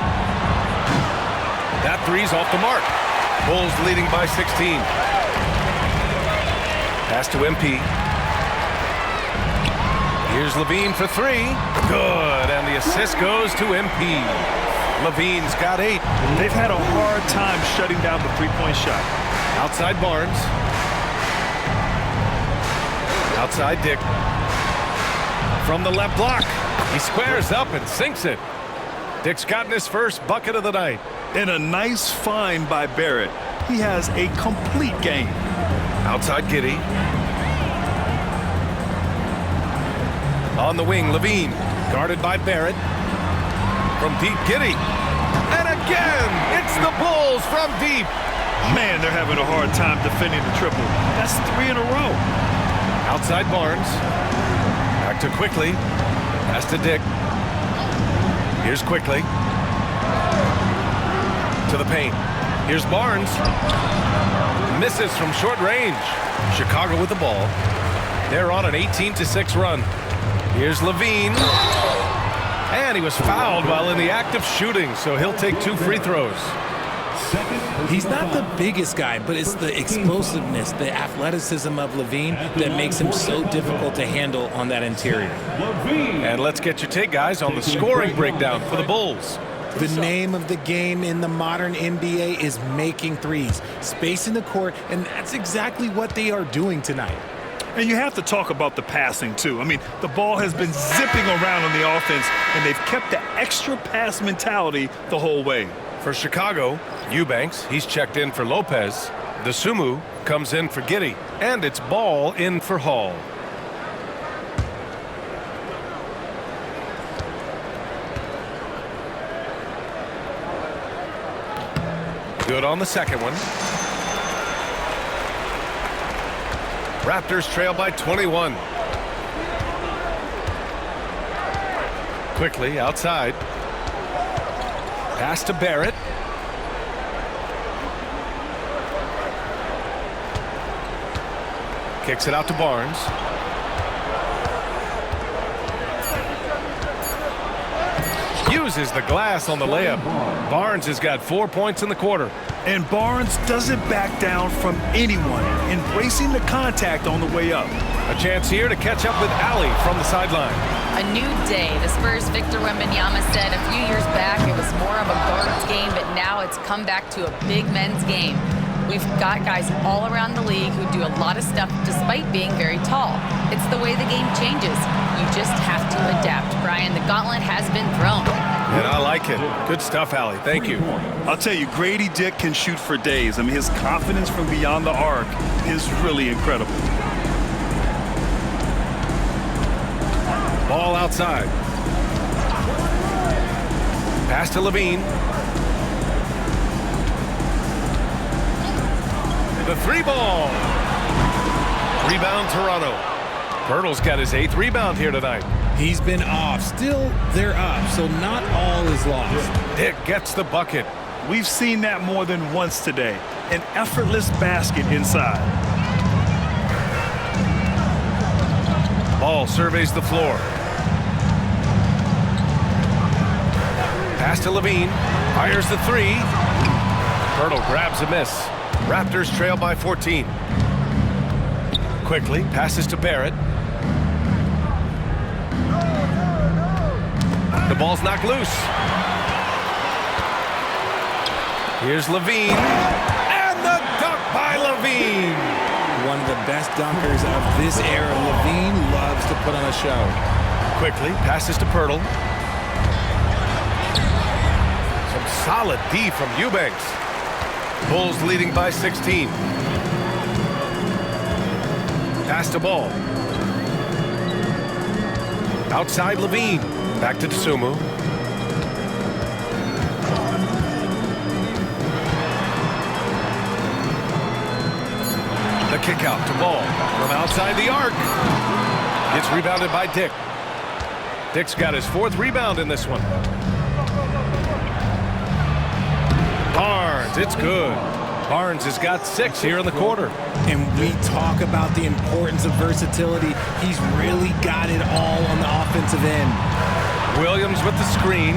That three's off the mark. Bulls leading by 16. Pass to MP. Here's Levine for 3. Good, and the assist goes to MP. Levine's got 8. They've had a hard time shutting down the three-point shot. Outside Barnes. Outside Dick. From the left block. He squares up and sinks it. Dick's gotten his first bucket of the night. And a nice find by Barrett. He has a complete game. Outside Giddey. On the wing, Levine. Guarded by Barrett. From deep, Giddey. And again, it's the Bulls from deep. Man, they're having a hard time defending the triple. That's 3 in a row. Outside Barnes. Back to Quickly. Pass to Dick. Here's Quickly. To the paint. Here's Barnes. Misses from short range. Chicago with the ball. They're on an 18-6 run. Here's Levine. And he was fouled while in the act of shooting, so he'll take 2 free throws. He's not the biggest guy, but it's the explosiveness, the athleticism of Levine that makes him so difficult to handle on that interior. And let's get your take, guys, on the scoring breakdown for the Bulls. The name of the game in the modern NBA is making threes, spacing the court, and that's exactly what they are doing tonight. And you have to talk about the passing, too. I mean, the ball has been zipping around on the offense, and they've kept the extra pass mentality the whole way. For Chicago, Eubanks, he's checked in for Lopez. Dosunmu comes in for Giddey. And it's Ball in for Hall. Good on the second one. Raptors trail by 21. Quickly outside. Pass to Barrett. Kicks it out to Barnes. Uses the glass on the layup. Barnes has got 4 points in the quarter. And Barnes doesn't back down from anyone, embracing the contact on the way up. A chance here to catch up with Ali from the sideline. A new day. The Spurs' Victor Wembanyama said a few years back it was more of a guards game, but now it's come back to a big men's game. We've got guys all around the league who do a lot of stuff despite being very tall. It's the way the game changes. You just have to adapt. Brian, the gauntlet has been thrown. And I like it. Good stuff, Ali. Thank you. I'll tell you, Grady Dick can shoot for days. I mean, his confidence from beyond the arc is really incredible. Ball outside. Pass to Levine. The 3 ball. Rebound Toronto. Pirtle's got his 8th rebound here tonight. He's been off. Still, they're up, so not all is lost. Dick gets the bucket. We've seen that more than once today. An effortless basket inside. Ball surveys the floor. Pass to Levine. Fires the 3. Pirtle grabs a miss. Raptors trail by 14. Quickly passes to Barrett. The ball's knocked loose. Here's Levine. And the dunk by Levine. One of the best dunkers of this era. Levine loves to put on a show. Quickly passes to Pirtle. Some solid D from Eubanks. Bulls leading by 16. Pass to Ball. Outside Levine. Back to Dosunmu. The kick out to Ball from outside the arc. Gets rebounded by Dick. Dick's got his 4th rebound in this one. Barnes, it's good. Barnes has got 6 here in the quarter. And we talk about the importance of versatility. He's really got it all on the offensive end. Williams with the screen.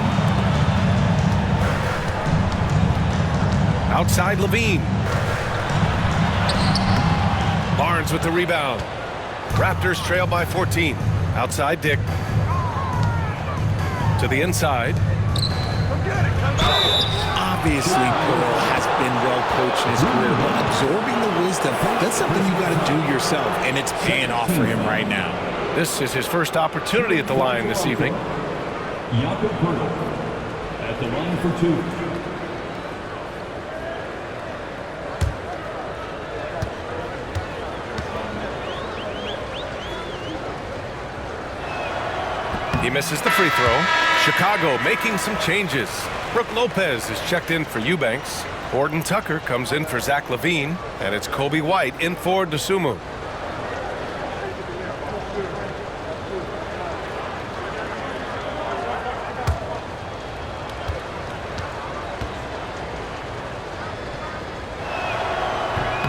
Outside Levine. Barnes with the rebound. Raptors trail by 14. Outside Dick. To the inside. Obviously, Pearl has been well coached in his career, but absorbing the wisdom, that's something you got to do yourself, and it's paying off for him right now. This is his first opportunity at the line this evening. Jakob Poeltl at the line for 2. He misses the free throw. Chicago making some changes. Brook Lopez is checked in for Eubanks. Gordon Tucker comes in for Zach LaVine. And it's Kobe White in for Dosunmu.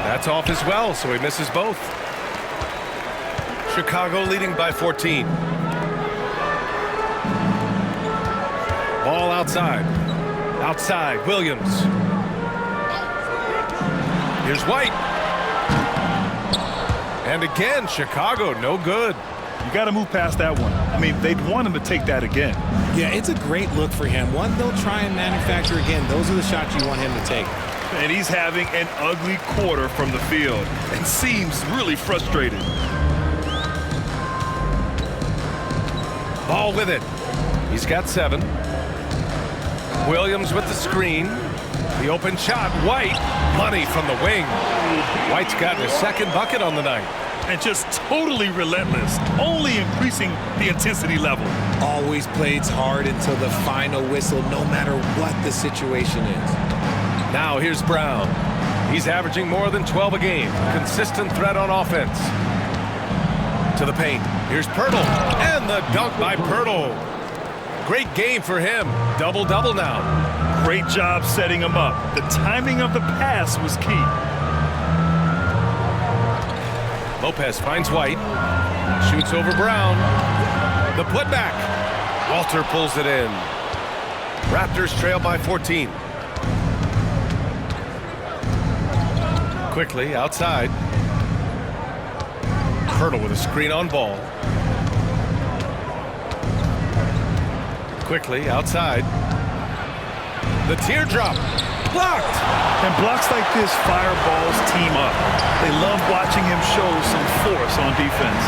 That's off as well, so he misses both. Chicago leading by 14. Ball outside. Outside, Williams. Here's White. And again, Chicago, no good. You got to move past that one. I mean, they'd want him to take that again. Yeah, it's a great look for him. One they'll try and manufacture again. Those are the shots you want him to take. And he's having an ugly quarter from the field and seems really frustrated. Ball with it. He's got 7. Williams with the screen. The open shot. White. Money from the wing. White's got his second bucket on the night. And just totally relentless, only increasing the intensity level. Always plays hard until the final whistle, no matter what the situation is. Now here's Brown. He's averaging more than 12 a game. Consistent threat on offense. To the paint. Here's Pirtle. And the dunk by Pirtle. Great game for him. Double-double now. Great job setting him up. The timing of the pass was key. Lopez finds White. Shoots over Brown. The putback. Walter pulls it in. Raptors trail by 14. Quickly outside. Pirtle with a screen on ball. Quickly outside. The teardrop. Blocked. And blocks like this fire balls team up. They love watching him show some force on defense.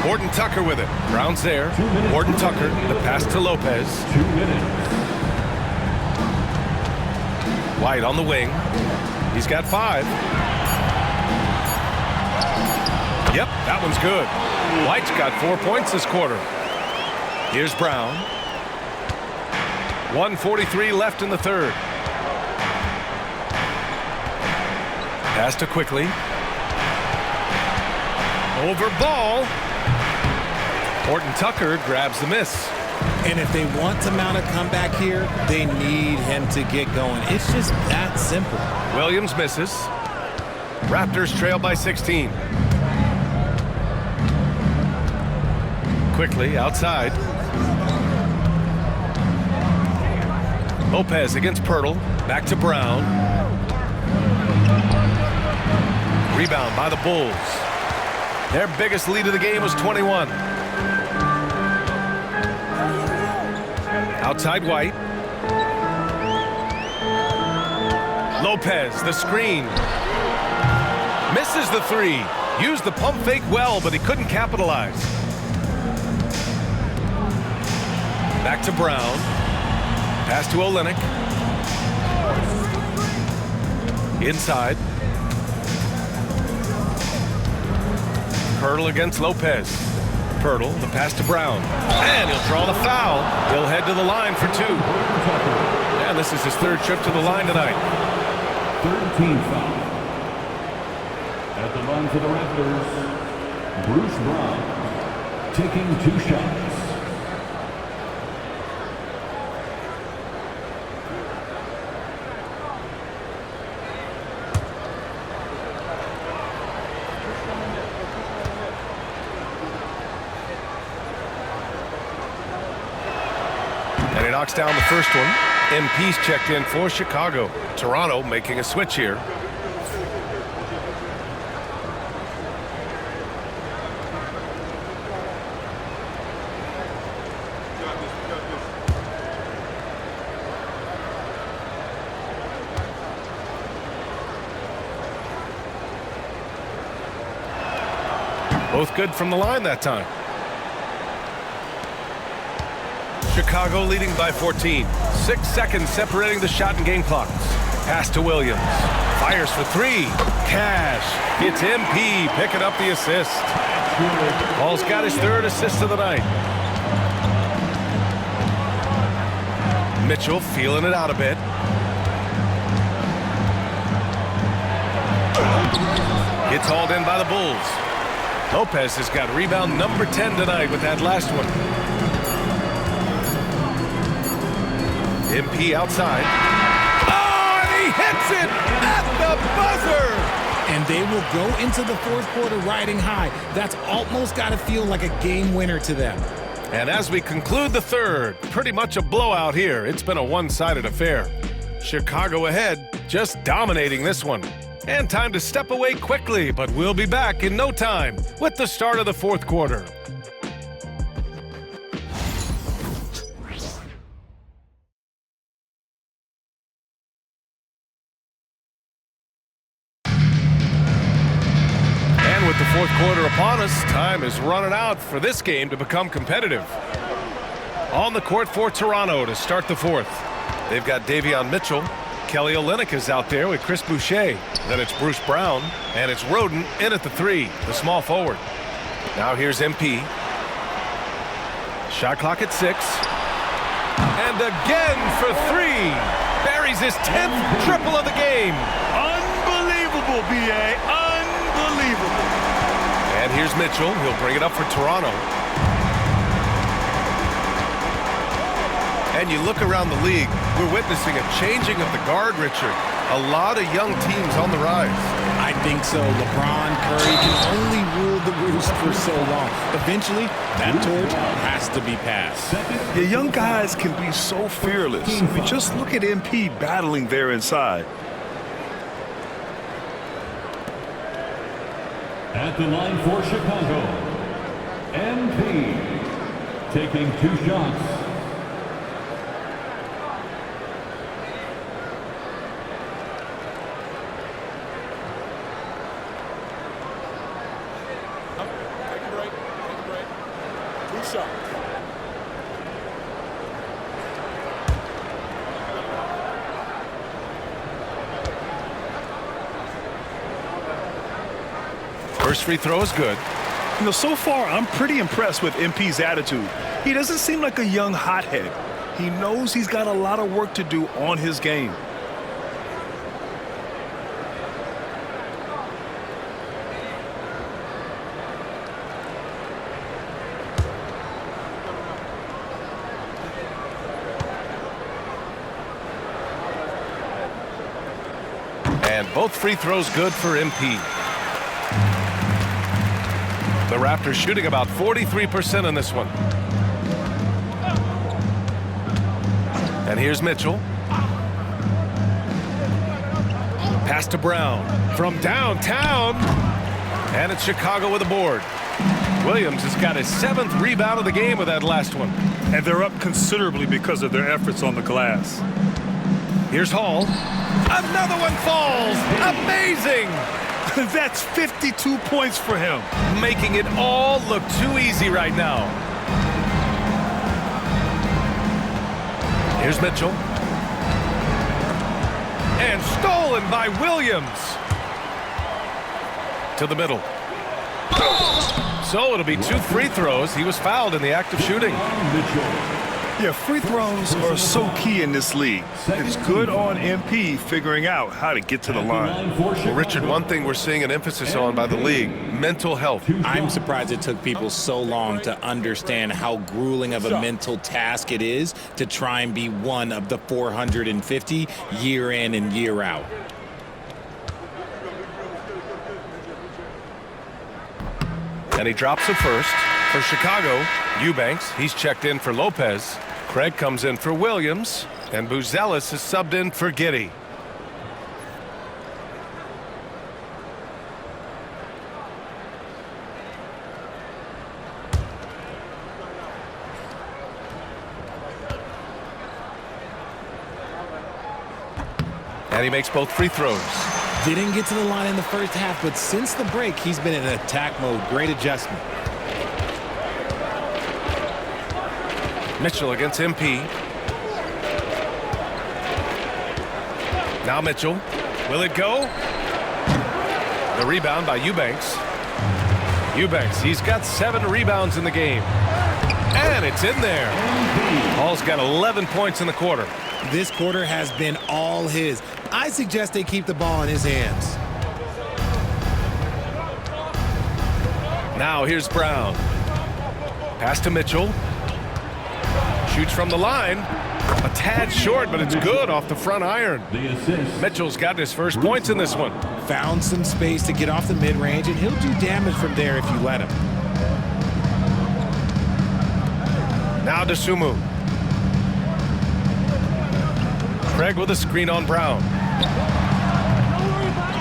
Horton Tucker with it. Brown's there. Horton Tucker. The pass to Lopez. 2 minutes. White on the wing. He's got 5. Yep, that one's good. White's got 4 points this quarter. Here's Brown. 1:43 left in the third. Pass to Quickly. Over ball. Horton Tucker grabs the miss. And if they want to mount a comeback here, they need him to get going. It's just that simple. Williams misses. Raptors trail by 16. Quickly outside. Lopez against Pirtle. Back to Brown. Rebound by the Bulls. Their biggest lead of the game was 21. Outside White. Lopez, the screen. Misses the 3. Used the pump fake well, but he couldn't capitalize. Back to Brown. Pass to Olynyk. Inside. Pirtle against Lopez. Pirtle, the pass to Brown. And he'll draw the foul. He'll head to the line for 2. And this is his 3rd trip to the line tonight. 3rd team foul. At the line for the Raptors, Bruce Brown taking 2 shots. And he knocks down the first one. MP's checked in for Chicago. Toronto making a switch here. Both good from the line that time. Chicago leading by 14. 6 seconds separating the shot and game clocks. Pass to Williams. Fires for 3. Cash. It's MP picking up the assist. Paul's got his 3rd assist of the night. Mitchell feeling it out a bit. Gets hauled in by the Bulls. Lopez has got rebound number 10 tonight with that last one. MP outside. Oh, and he hits it at the buzzer! And they will go into the 4th quarter riding high. That's almost got to feel like a game winner to them. And as we conclude the third, pretty much a blowout here. It's been a one-sided affair. Chicago ahead, just dominating this one. And time to step away quickly, but we'll be back in no time with the start of the fourth quarter. And with the fourth quarter upon us, time is running out for this game to become competitive. On the court for Toronto to start the fourth. They've got Davion Mitchell. Kelly Olynyk is out there with Chris Boucher. Then it's Bruce Brown, and it's Roden in at the three, the small forward. Now here's MP. Shot clock at 6. And again for 3. Buries his 10th triple of the game. Unbelievable, B.A. Unbelievable. And here's Mitchell. He'll bring it up for Toronto. And you look around the league, we're witnessing a changing of the guard, Richard. A lot of young teams on the rise. I think so. LeBron, Curry can only rule the roost for so long. Eventually, that torch has to be passed. The young guys can be so fearless. I mean, just look at MP battling there inside. At the line for Chicago, MP taking 2 shots. First free throw is good. You know, so far, I'm pretty impressed with MP's attitude. He doesn't seem like a young hothead. He knows he's got a lot of work to do on his game. And both free throws good for MP. The Raptors shooting about 43% on this one. And here's Mitchell. Pass to Brown from downtown. And it's Chicago with a board. Williams has got his 7th rebound of the game with that last one. And they're up considerably because of their efforts on the glass. Here's Hall. Another one falls. Amazing. That's 52 points for him. Making it all look too easy right now. Here's Mitchell. And stolen by Williams. To the middle. So it'll be 2 free throws. He was fouled in the act of shooting. Yeah, free throws are so key in this league. It's good on MP figuring out how to get to the line. Well, Richard, one thing we're seeing an emphasis on by the league, mental health. I'm surprised it took people so long to understand how grueling of a mental task it is to try and be one of the 450 year in and year out. And he drops it first. For Chicago, Eubanks, he's checked in for Lopez. Craig comes in for Williams. And Buzelis is subbed in for Giddey. And he makes both free throws. Didn't get to the line in the first half, but since the break, he's been in attack mode. Great adjustment. Mitchell against MP. Now Mitchell. Will it go? The rebound by Eubanks. Eubanks, he's got 7 rebounds in the game. And it's in there. Hall's got 11 points in the quarter. This quarter has been all his. I suggest they keep the ball in his hands. Now here's Brown. Pass to Mitchell. Shoots from the line. A tad short, but it's good off the front iron. Mitchell's got his first points in this one. Found some space to get off the mid-range, and he'll do damage from there if you let him. Now DeSumo. Craig with a screen on Brown.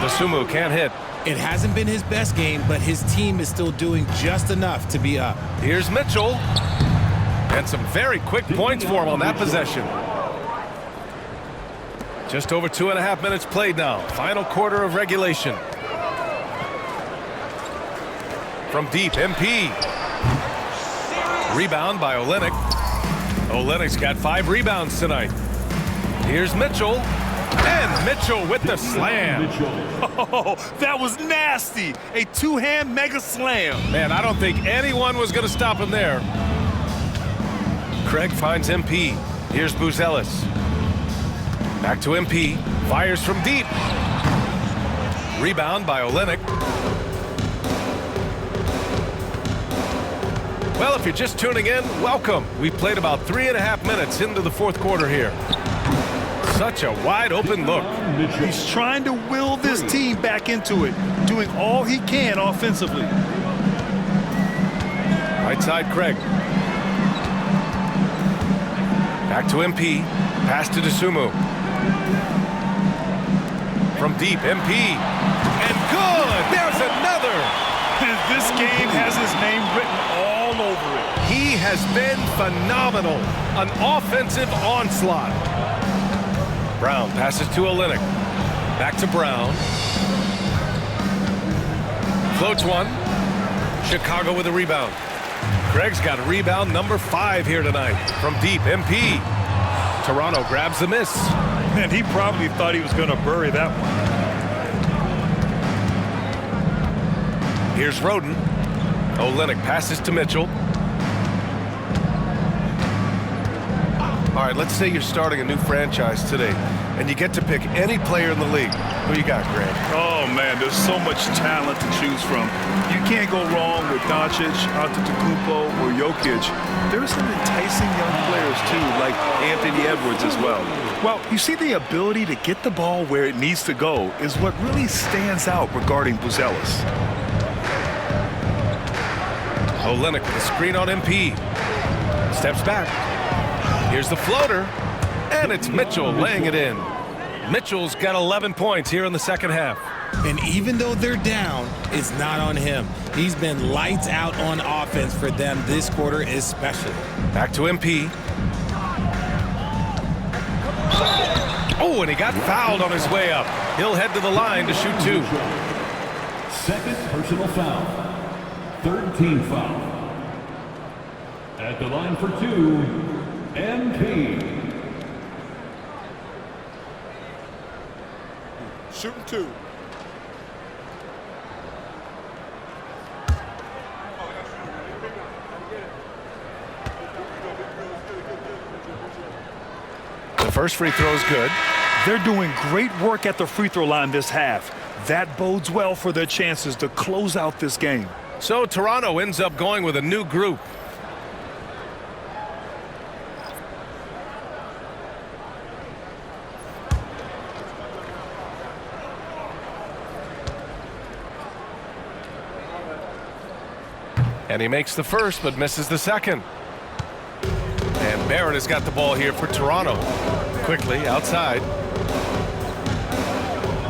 DeSumo can't hit. It hasn't been his best game, but his team is still doing just enough to be up. Here's Mitchell. And some very quick points for him on that possession. Just over 2.5 minutes played now. Final quarter of regulation. From deep, MP. Rebound by Olynyk. Olynyk's got 5 rebounds tonight. Here's Mitchell. And Mitchell with the slam. Oh, that was nasty. A two-hand mega slam. Man, I don't think anyone was going to stop him there. Craig finds MP. Here's Buzelis. Back to MP. Fires from deep. Rebound by Olynyk. Well, if you're just tuning in, welcome. We played about 3.5 minutes into the fourth quarter here. Such a wide open look. He's trying to will this team back into it, doing all he can offensively. Right side, Craig. Back to MP. Pass to DeSumo. From deep, MP. And good! There's another! This game has his name written all over it. He has been phenomenal. An offensive onslaught. Brown passes to Olynyk. Back to Brown. Floats one. Chicago with a rebound. Craig's got rebound number 5 here tonight. From deep, MP. Toronto grabs the miss. And he probably thought he was going to bury that one. Here's Roden. Olynyk passes to Mitchell. All right, let's say you're starting a new franchise today, and you get to pick any player in the league. Who you got, Greg? Oh, man, there's so much talent to choose from. You can't go wrong with Doncic, Antetokounmpo, or Jokic. There's some enticing young players, too, like Anthony Edwards as well. Well, you see, the ability to get the ball where it needs to go is what really stands out regarding Buzelis. Olynyk with a screen on MP. Steps back. Here's the floater. And it's Mitchell laying it in. Mitchell's got 11 points here in the second half. And even though they're down, it's not on him. He's been lights out on offense for them this quarter especially. Back to MP. Oh, and he got fouled on his way up. He'll head to the line to shoot 2. Second personal foul. Third team foul. At the line for 2, MP. Shooting 2. The first free throw is good. They're doing great work at the free throw line this half. That bodes well for their chances to close out this game. So Toronto ends up going with a new group. And he makes the first, but misses the second. And Barrett has got the ball here for Toronto. Quickly, outside.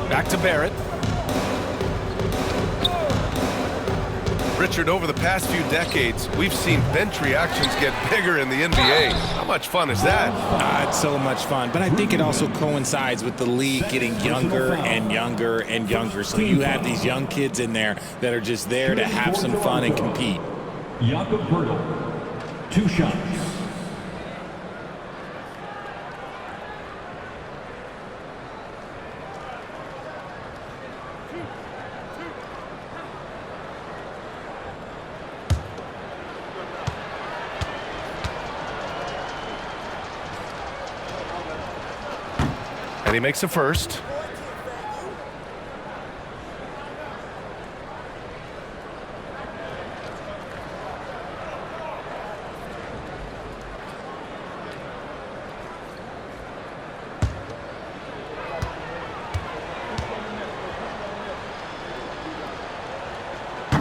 Back to Barrett. Richard, over the past few decades, we've seen bench reactions get bigger in the NBA. How much fun is that? It's so much fun, but I think it also coincides with the league getting younger and younger and younger. So you have these young kids in there that are just there to have some fun and compete. Jakob Poeltl, 2 shots. And he makes the first.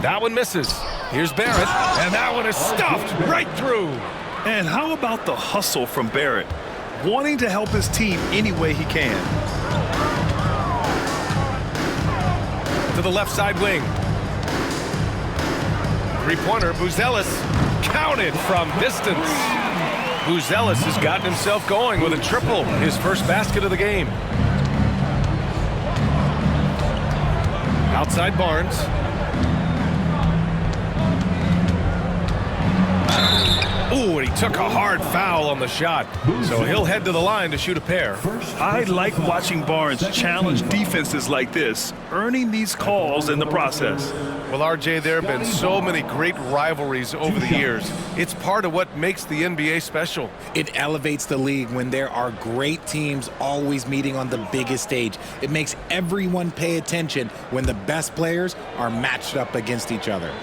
That one misses. Here's Barrett, and that one is stuffed right through. And how about the hustle from Barrett, wanting to help his team any way he can? To the left side wing. Three-pointer, Buzelis, counted from distance. Buzelis has gotten himself going with a triple, his first basket of the game. Outside Barnes. Ooh, and he took a hard foul on the shot. So he'll head to the line to shoot a pair. I like watching Barnes challenge defenses like this, earning these calls in the process. Well, RJ, there have been so many great rivalries over the years. It's part of what makes the NBA special. It elevates the league when there are great teams always meeting on the biggest stage. It makes everyone pay attention when the best players are matched up against each other.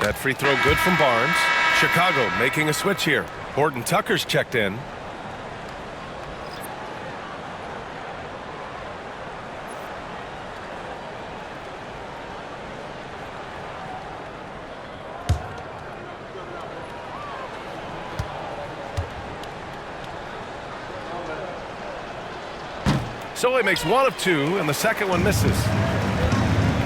That free throw good from Barnes. Chicago making a switch here. Horton Tucker's checked in. So he makes one of two, and the second one misses.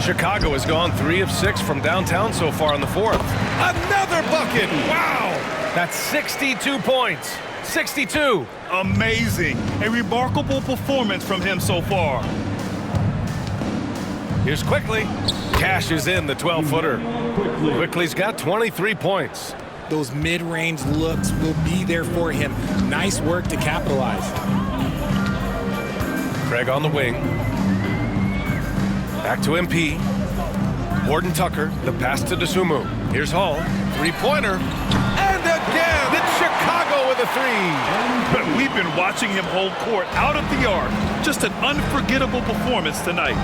Chicago has gone 3 of 6 from downtown so far in the fourth. Another bucket! Wow! That's 62 points. 62. Amazing. A remarkable performance from him so far. Here's Quickly. Cashes in the 12-footer. Quickly's got 23 points. Those mid-range looks will be there for him. Nice work to capitalize. Craig on the wing. Back to MP. Horton Tucker, the pass to Dosunmu. Here's Hall. Three-pointer. And again, it's Chicago with a three. But we've been watching him hold court out of the arc. Just an unforgettable performance tonight.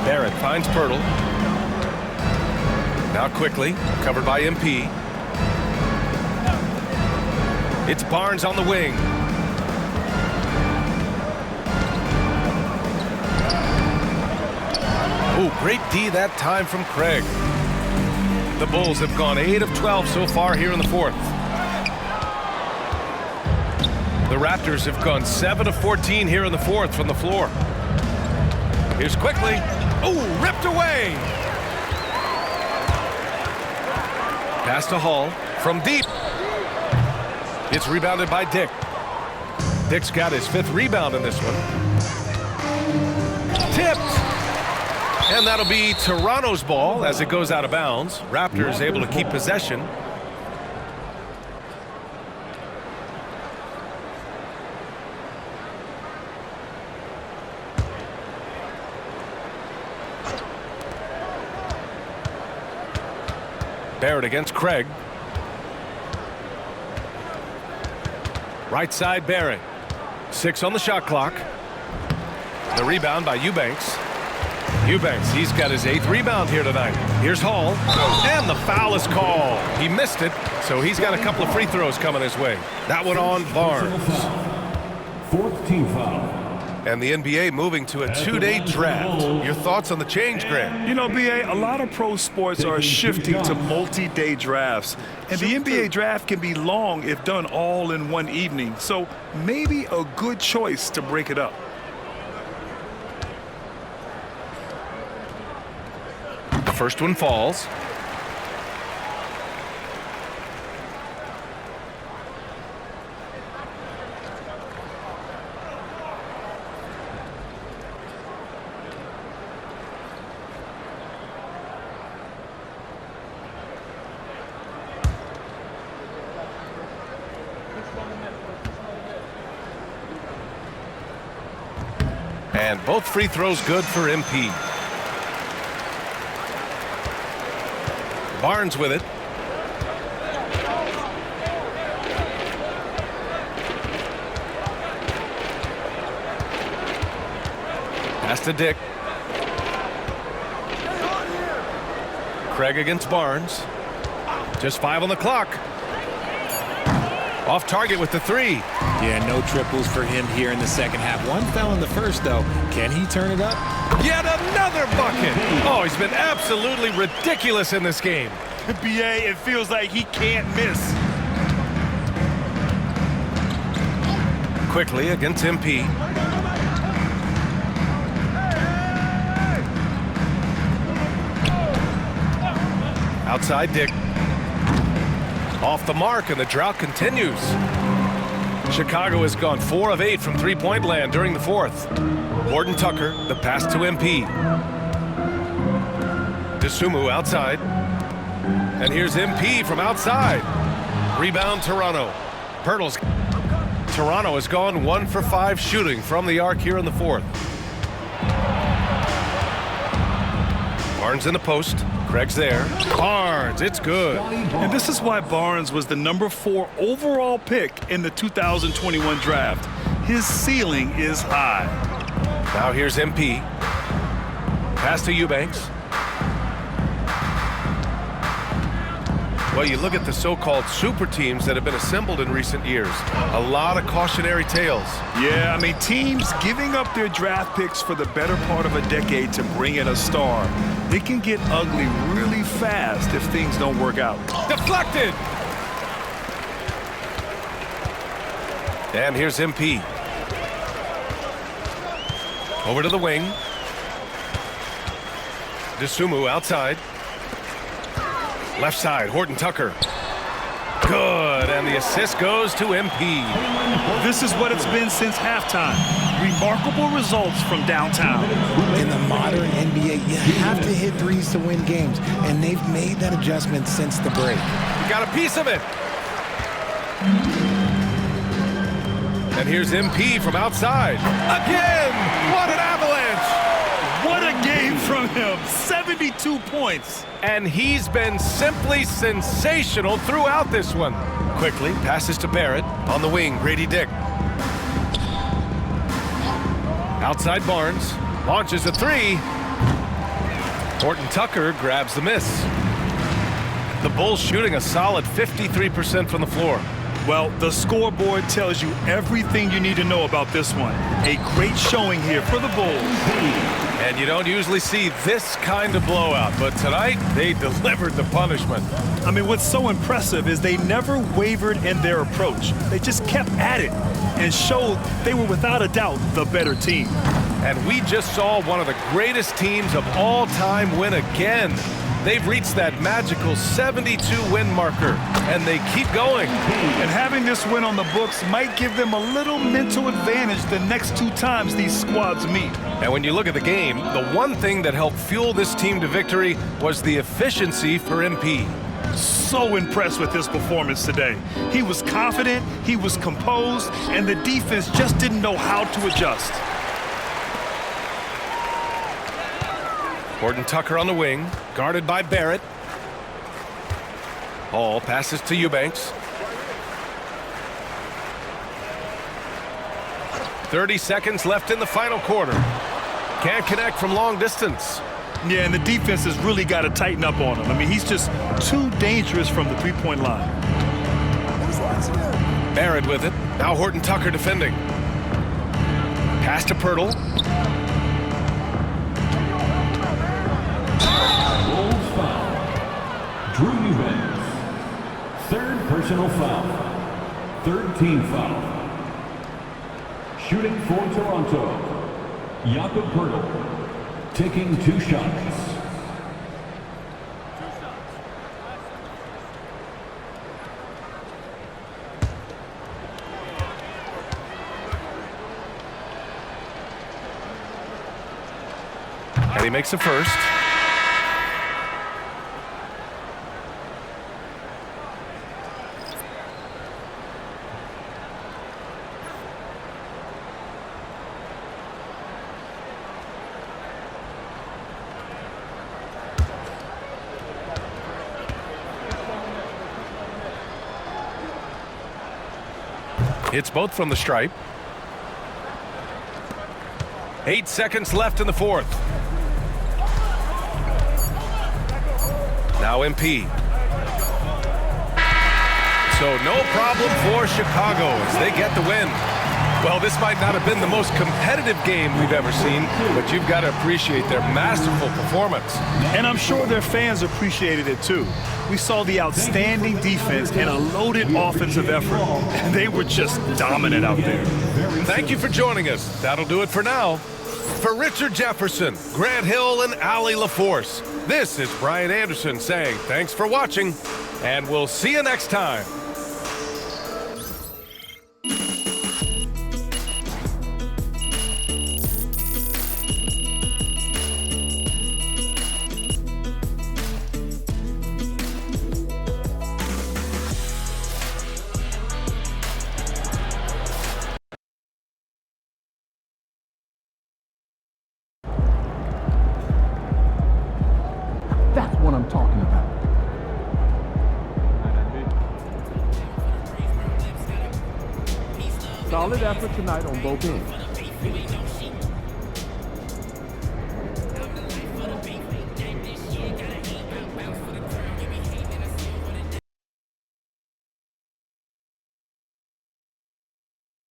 Barrett finds Pirtle. Now Quickly, covered by MP. It's Barnes on the wing. Oh, great D that time from Craig. The Bulls have gone 8 of 12 so far here in the fourth. The Raptors have gone 7 of 14 here in the fourth from the floor. Here's Quickly. Oh, ripped away. Pass to Hall from deep. It's rebounded by Dick. Dick's got his 5th rebound in this one. Tipped. And that'll be Toronto's ball as it goes out of bounds. Raptors able to keep possession. Barrett against Craig. Right side Barrett. 6 on the shot clock. The rebound by Eubanks. Eubanks, he's got his 8th rebound here tonight. Here's Hall, and the foul is called. He missed it, so he's got a couple of free throws coming his way. That one on Barnes. 4th team foul. And the NBA moving to a 2-day draft. Your thoughts on the change, Grant? You know, BA, a lot of pro sports are shifting to multi-day drafts. And the NBA draft can be long if done all in one evening. So maybe a good choice to break it up. The first one falls. And both free throws good for MP. Barnes with it. Pass to Dick. Craig against Barnes. Just 5 on the clock. Off target with the three. Yeah, no triples for him here in the second half. One fell in the first, though. Can he turn it up? Yet another bucket. Oh, he's been absolutely ridiculous in this game. BA, it feels like he can't miss. Quickly against MP. Outside Dick. Off the mark, and the drought continues. Chicago has gone 4 of 8 from three-point land during the fourth. Horton Tucker, the pass to MP. DeSumo outside. And here's MP from outside. Rebound Toronto. Pirtle's. Toronto has gone 1 for 5 shooting from the arc here in the fourth. Barnes in the post. Craig's there. Barnes, it's good. And this is why Barnes was the number 4 overall pick in the 2021 draft. His ceiling is high. Now here's MP. Pass to Eubanks. Well, you look at the so-called super teams that have been assembled in recent years. A lot of cautionary tales. Yeah, I mean, teams giving up their draft picks for the better part of a decade to bring in a star. It can get ugly really fast if things don't work out. Deflected! And here's MP. Over to the wing. DeSumo outside. Left side, Horton Tucker. Good, and the assist goes to MP. This is what it's been since halftime. Remarkable results from downtown. In the modern NBA, you have to hit threes to win games, and they've made that adjustment since the break. You got a piece of it. And here's MP from outside. Again! What an avalanche! What a game from him. 72 points. And he's been simply sensational throughout this one. Quickly passes to Barrett. On the wing, Grady Dick. Outside Barnes. Launches a three. Horton Tucker grabs the miss. The Bulls shooting a solid 53% from the floor. Well, the scoreboard tells you everything you need to know about this one. A great showing here for the Bulls. And you don't usually see this kind of blowout, but tonight they delivered the punishment. I mean, what's so impressive is they never wavered in their approach. They just kept at it and showed they were without a doubt the better team. And we just saw one of the greatest teams of all time win again. They've reached that magical 72-win marker, and they keep going. And having this win on the books might give them a little mental advantage the next 2 times these squads meet. And when you look at the game, the one thing that helped fuel this team to victory was the efficiency for MP. So impressed with his performance today. He was confident, he was composed, and the defense just didn't know how to adjust. Horton Tucker on the wing, guarded by Barrett. Hall passes to Eubanks. 30 seconds left in the final quarter. Can't connect from long distance. Yeah, and the defense has really got to tighten up on him. I mean, he's just too dangerous from the three-point line. Barrett with it. Now Horton Tucker defending. Pass to Pirtle. Bulls foul. Drew Eubanks. 3rd personal foul. 3rd team foul. Shooting for Toronto, Jakob Pirtle, taking 2 shots. And he makes the first. Hits both from the stripe. 8 seconds left in the fourth. Now MP. So no problem for Chicago as they get the win. Well, this might not have been the most competitive game we've ever seen, but you've got to appreciate their masterful performance. And I'm sure their fans appreciated it too. We saw the outstanding defense and a loaded offensive effort, and they were just dominant out there. Thank you for joining us. That'll do it for now. For Richard Jefferson, Grant Hill, and Allie LaForce, this is Brian Anderson saying thanks for watching, and we'll see you next time. That's what I'm talking about. Solid effort tonight on both ends.